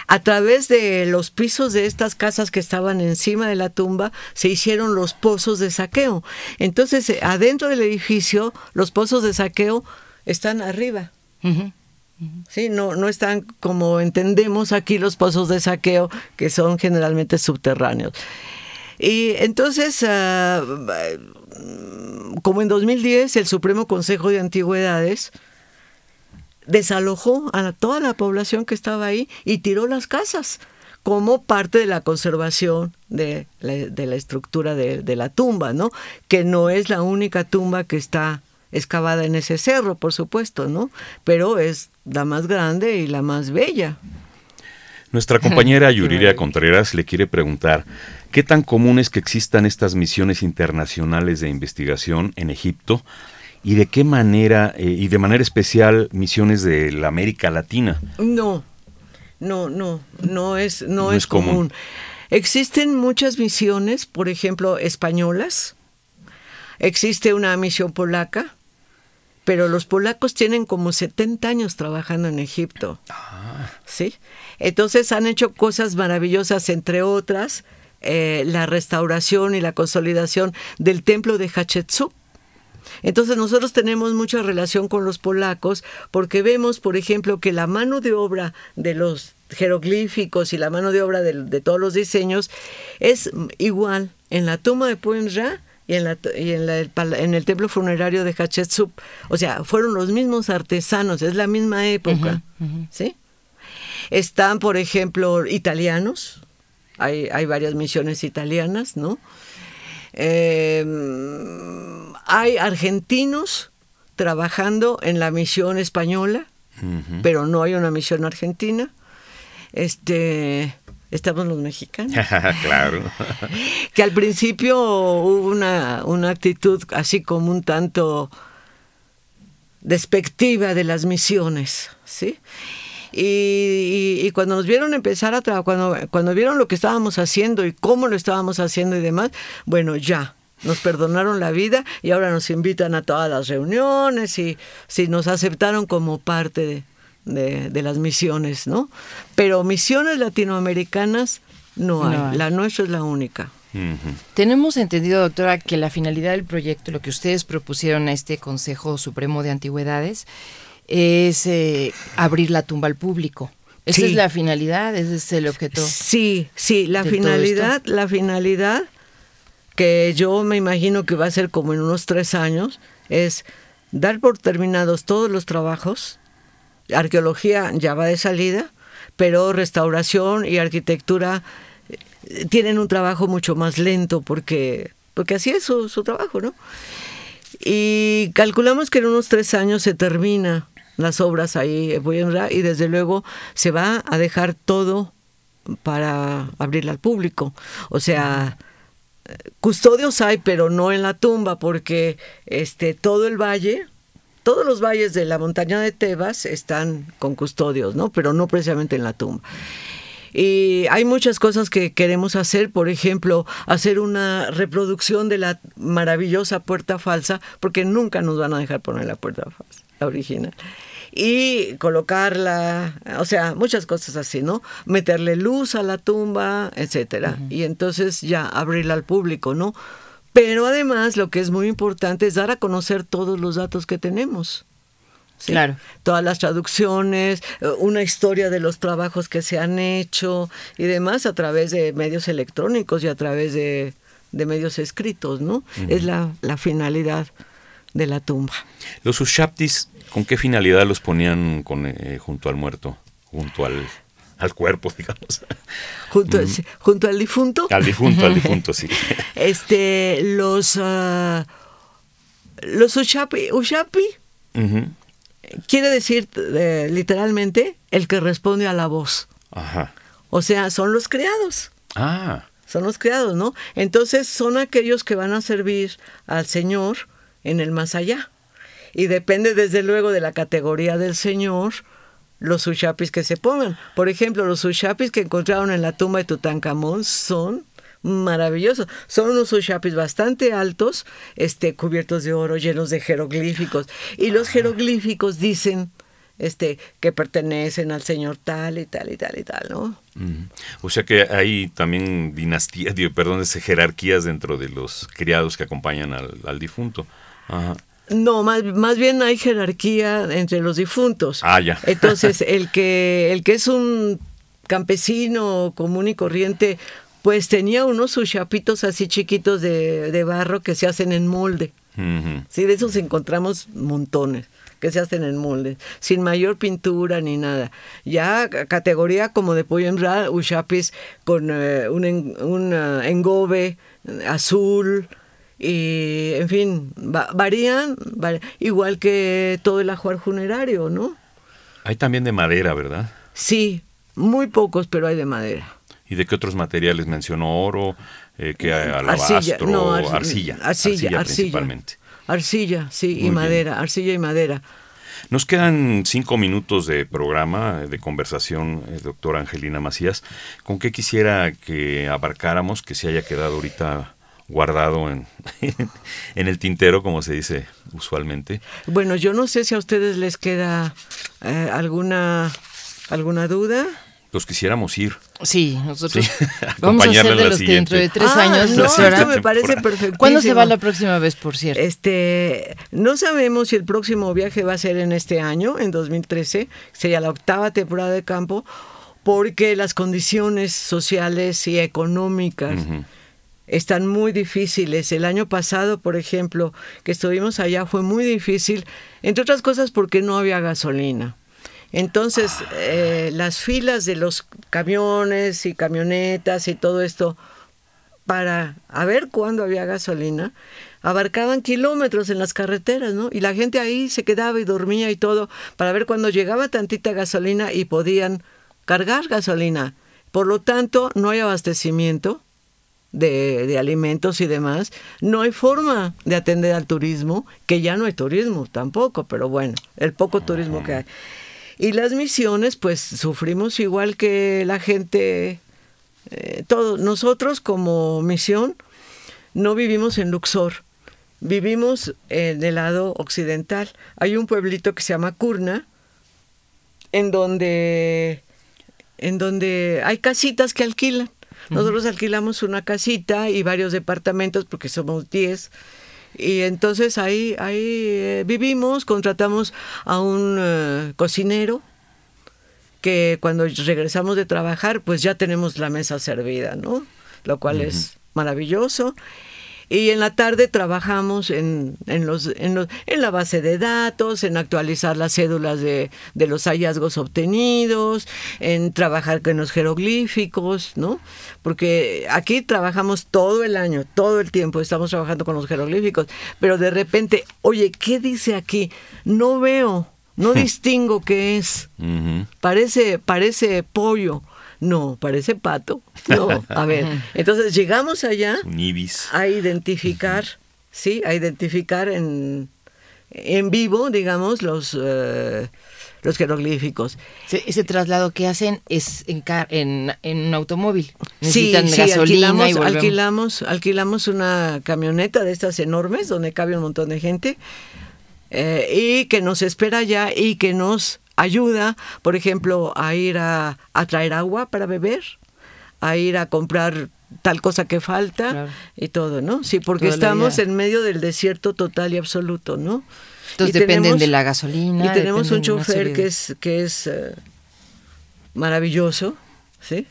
A través de los pisos de estas casas que estaban encima de la tumba, se hicieron los pozos de saqueo. Entonces, adentro del edificio, los pozos de saqueo están arriba. Sí, no están como entendemos aquí los pozos de saqueo, que son generalmente subterráneos. Y entonces, como en 2010 el Supremo Consejo de Antigüedades desalojó a toda la población que estaba ahí y tiró las casas como parte de la conservación de la estructura de la tumba, ¿no? Que no es la única tumba que está excavada en ese cerro, por supuesto, ¿no? Pero es la más grande y la más bella. Nuestra compañera Yuriria Contreras le quiere preguntar, ¿qué tan común es que existan estas misiones internacionales de investigación en Egipto? ¿Y de qué manera, y de manera especial, misiones de la América Latina? No es común. Existen muchas misiones, por ejemplo, españolas. Existe una misión polaca, pero los polacos tienen como 70 años trabajando en Egipto. ¿Sí? Entonces han hecho cosas maravillosas, entre otras, la restauración y la consolidación del templo de Hatshepsut. Entonces nosotros tenemos mucha relación con los polacos porque vemos, por ejemplo, que la mano de obra de los jeroglíficos y la mano de obra de todos los diseños es igual en la tumba de Puimra y en el templo funerario de Hatshepsut. O sea, fueron los mismos artesanos, es la misma época. ¿Sí? Están, por ejemplo, italianos, hay varias misiones italianas, ¿no? Hay argentinos trabajando en la misión española, pero no hay una misión argentina. Estamos los mexicanos. Claro. Que al principio hubo una actitud así como un tanto despectiva de las misiones, ¿sí? Y cuando nos vieron empezar a trabajar, cuando vieron lo que estábamos haciendo y cómo lo estábamos haciendo y demás, bueno, ya nos perdonaron la vida y ahora nos invitan a todas las reuniones y nos aceptaron como parte de las misiones, ¿no? Pero misiones latinoamericanas no hay. La nuestra es la única. Tenemos entendido, doctora, que la finalidad del proyecto, lo que ustedes propusieron a este Consejo Supremo de Antigüedades, es abrir la tumba al público. ¿Esa es la finalidad? ¿Ese es el objeto? Sí, la finalidad que yo me imagino que va a ser como en unos 3 años, es dar por terminados todos los trabajos. Arqueología ya va de salida, pero restauración y arquitectura tienen un trabajo mucho más lento porque así es su trabajo, ¿no? Y calculamos que en unos 3 años se termina las obras ahí y desde luego se va a dejar todo para abrirla al público. O sea, custodios hay, pero no en la tumba, porque todo el valle, todos los valles de la montaña de Tebas están con custodios, ¿no? Pero no precisamente en la tumba. Y hay muchas cosas que queremos hacer, por ejemplo, hacer una reproducción de la maravillosa puerta falsa, porque nunca nos van a dejar poner la puerta falsa, la original. Y colocarla, o sea, muchas cosas así, ¿no? Meterle luz a la tumba, etcétera. Y entonces ya abrirla al público, ¿no? Pero además lo que es muy importante es dar a conocer todos los datos que tenemos. ¿Sí? Claro. Todas las traducciones, una historia de los trabajos que se han hecho y demás a través de medios electrónicos y a través de medios escritos, ¿no? Es la finalidad de la tumba. Los Ushaptis, ¿con qué finalidad los ponían junto al muerto? Junto al cuerpo, digamos. Junto al difunto. Al difunto, sí. Los Ushapi quiere decir literalmente el que responde a la voz. Ajá. O sea, son los criados. Son los criados, ¿no? Entonces son aquellos que van a servir al Señor en el más allá. Y depende desde luego de la categoría del Señor, los Ushapis que se pongan. Por ejemplo, los Ushapis que encontraron en la tumba de Tutankamón son maravillosos. Son unos Ushapis bastante altos, cubiertos de oro, llenos de jeroglíficos. Y los jeroglíficos dicen que pertenecen al señor tal y tal y tal y tal, ¿no? O sea que hay también jerarquías dentro de los criados que acompañan al difunto. Ajá. No, más bien hay jerarquía entre los difuntos. Ya. Entonces, el que es un campesino común y corriente, pues tenía unos ushapitos así chiquitos de barro que se hacen en molde. Sí, de esos encontramos montones que se hacen en molde, sin mayor pintura ni nada. Ya categoría como de Poyenra, ushapis con un engobe azul. Y, en fin, varían, igual que todo el ajuar funerario, ¿no? Hay también de madera, ¿verdad? Sí, muy pocos, pero hay de madera. ¿Y de qué otros materiales mencionó? ¿Oro? ¿Alabastro? Arcilla principalmente. Arcilla, sí, y madera, arcilla y madera. Nos quedan 5 minutos de programa, de conversación, doctora Angelina Macías. ¿Con qué quisiera que abarcáramos, que se haya quedado ahorita guardado en el tintero, como se dice usualmente? Bueno, yo no sé si a ustedes les queda alguna duda. Pues quisiéramos ir. Sí, nosotros vamos a ser de los que dentro de 3 años. No, eso me parece perfectísimo. ¿Cuándo se va la próxima vez, por cierto? No sabemos si el próximo viaje va a ser en este año, en 2013, sería la 8ª temporada de campo, porque las condiciones sociales y económicas están muy difíciles. El año pasado, por ejemplo, que estuvimos allá, fue muy difícil, entre otras cosas porque no había gasolina. Entonces, las filas de los camiones y camionetas y todo esto, para a ver cuándo había gasolina, abarcaban kilómetros en las carreteras, ¿no? Y la gente ahí se quedaba y dormía y todo, para ver cuándo llegaba tantita gasolina y podían cargar gasolina. Por lo tanto, no hay abastecimiento de alimentos y demás. No hay forma de atender al turismo, que ya no hay turismo tampoco, pero bueno, el poco turismo que hay. Y las misiones, pues sufrimos igual que la gente, todos. Nosotros como misión no vivimos en Luxor, vivimos en el lado occidental. Hay un pueblito que se llama Kurna, en donde hay casitas que alquilan. Nosotros alquilamos una casita y varios departamentos porque somos 10. Y entonces ahí vivimos, contratamos a un cocinero que cuando regresamos de trabajar pues ya tenemos la mesa servida, ¿no? Lo cual es maravilloso. Y en la tarde trabajamos en la base de datos, en actualizar las cédulas de los hallazgos obtenidos, en trabajar con los jeroglíficos, ¿no? Porque aquí trabajamos todo el año, todo el tiempo estamos trabajando con los jeroglíficos, pero de repente, oye, ¿qué dice aquí? No veo, no distingo qué es. Parece pollo. No, parece pato. No, a ver. Entonces llegamos allá a identificar, sí, a identificar en vivo, digamos, los jeroglíficos. Ese traslado que hacen es en un automóvil. Necesitan gasolina alquilamos una camioneta de estas enormes donde cabe un montón de gente y que nos espera allá y que nos ayuda, por ejemplo, a ir a traer agua para beber, a ir a comprar tal cosa que falta, claro, y todo, ¿no? Sí, porque estamos en medio del desierto total y absoluto, ¿no? Entonces dependen de la gasolina. Y tenemos un chofer que es maravilloso, ¿sí?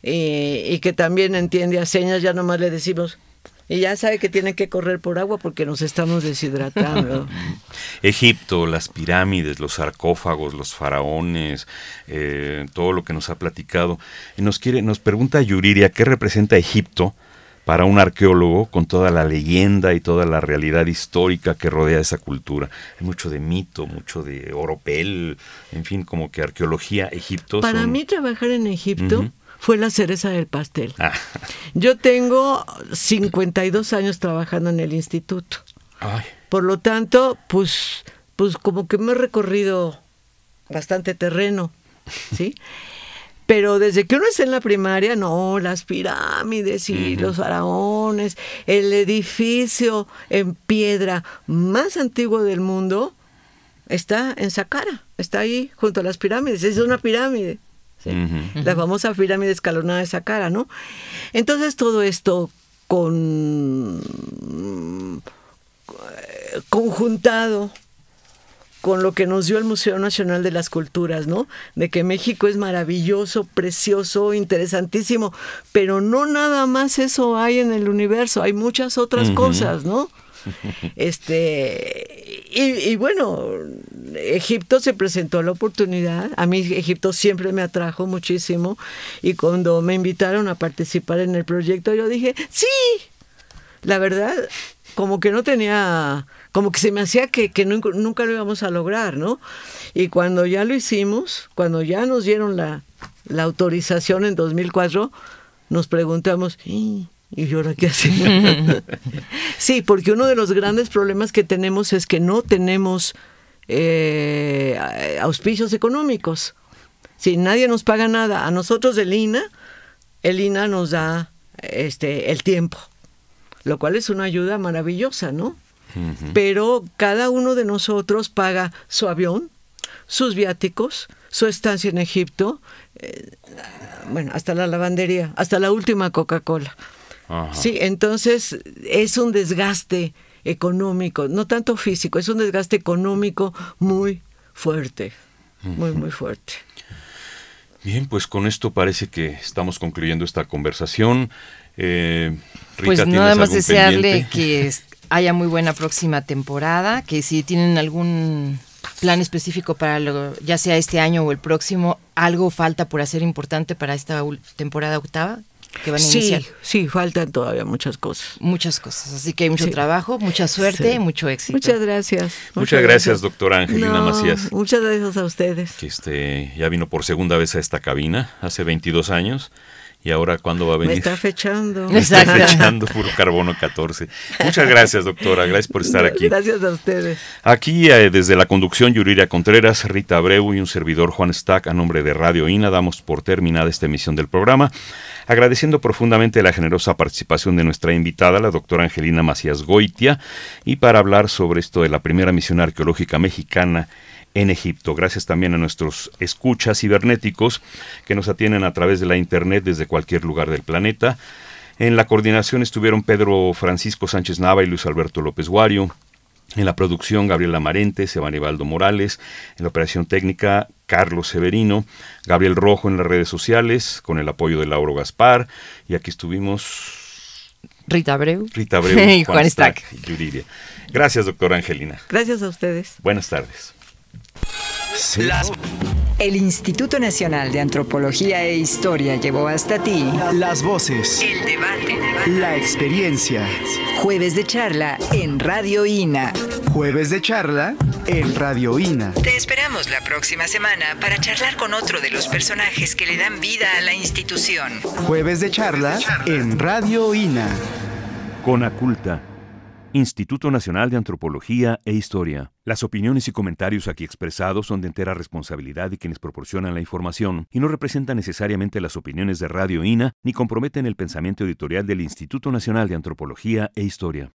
Y que también entiende a señas, ya nomás le decimos... Y ya sabe que tiene que correr por agua porque nos estamos deshidratando. Egipto, las pirámides, los sarcófagos, los faraones, todo lo que nos ha platicado. Y nos pregunta Yuriria, ¿qué representa Egipto para un arqueólogo con toda la leyenda y toda la realidad histórica que rodea esa cultura? Hay mucho de mito, mucho de oropel, en fin, como que arqueología, Egipto. Para mí trabajar en Egipto... fue la cereza del pastel. Yo tengo 52 años trabajando en el instituto. Ay. Por lo tanto, pues como que me he recorrido bastante terreno, ¿sí? Pero desde que uno está en la primaria, no, las pirámides y los faraones, el edificio en piedra más antiguo del mundo está en Saqqara, está ahí junto a las pirámides, es una pirámide. ¿Sí? La famosa pirámide escalonada de Saqqara, ¿no? Entonces todo esto conjuntado con lo que nos dio el Museo Nacional de las Culturas, ¿no? De que México es maravilloso, precioso, interesantísimo, pero no nada más eso hay en el universo, hay muchas otras cosas, ¿no? Y bueno, Egipto se presentó la oportunidad. A mí Egipto siempre me atrajo muchísimo y cuando me invitaron a participar en el proyecto yo dije, sí, la verdad, como que no tenía, como que se me hacía que nunca lo íbamos a lograr, ¿no? Y cuando ya lo hicimos, cuando ya nos dieron la autorización en 2004, nos preguntamos, ¿y ahora qué hacemos? Sí, porque uno de los grandes problemas que tenemos es que no tenemos auspicios económicos. Si nadie nos paga nada, a nosotros el INA nos da el tiempo, lo cual es una ayuda maravillosa, ¿no? Pero cada uno de nosotros paga su avión, sus viáticos, su estancia en Egipto, bueno, hasta la lavandería, hasta la última Coca-Cola. Ajá. Sí, entonces es un desgaste económico, no tanto físico, es un desgaste económico muy fuerte, muy fuerte. Bien, pues con esto parece que estamos concluyendo esta conversación. Rita, pues nada más desearle que haya muy buena próxima temporada, que si tienen algún plan específico para ya sea este año o el próximo, algo falta por hacer importante para esta temporada octava que van a iniciar. Sí, faltan todavía muchas cosas. Muchas cosas, así que hay mucho trabajo, mucha suerte, mucho éxito. Muchas gracias. Muchas gracias, doctora Angelina Macías. Muchas gracias a ustedes. Que ya vino por segunda vez a esta cabina, hace 22 años. ¿Y ahora cuándo va a venir? Me está fechando. Me está fechando puro carbono 14. Muchas gracias, doctora. Gracias por estar aquí. Gracias a ustedes. Aquí, desde la conducción, Yuriria Contreras, Rita Abreu y un servidor, Juan Stack, a nombre de Radio INA, damos por terminada esta emisión del programa, agradeciendo profundamente la generosa participación de nuestra invitada, la doctora Angelina Macías Goitia, y para hablar sobre esto de la primera misión arqueológica mexicana en Egipto. Gracias también a nuestros escuchas cibernéticos que nos atienden a través de la internet desde cualquier lugar del planeta. En la coordinación estuvieron Pedro Francisco Sánchez Nava y Luis Alberto López Guario. En la producción, Gabriela Marente, Sebanibaldo Morales. En la operación técnica, Carlos Severino. Gabriel Rojo en las redes sociales, con el apoyo de Lauro Gaspar. Y aquí estuvimos... Rita Abreu. Y Juan Stack. Y Yuridia. Gracias, doctora Angelina. Gracias a ustedes. Buenas tardes. El Instituto Nacional de Antropología e Historia llevó hasta ti Las voces, el debate. la experiencia. Jueves de charla en Radio INA. Jueves de charla en Radio INA. Te esperamos la próxima semana para charlar con otro de los personajes que le dan vida a la institución. Jueves de charla en Radio INA. Conaculta, Instituto Nacional de Antropología e Historia. Las opiniones y comentarios aquí expresados son de entera responsabilidad de quienes proporcionan la información y no representan necesariamente las opiniones de Radio INA ni comprometen el pensamiento editorial del Instituto Nacional de Antropología e Historia.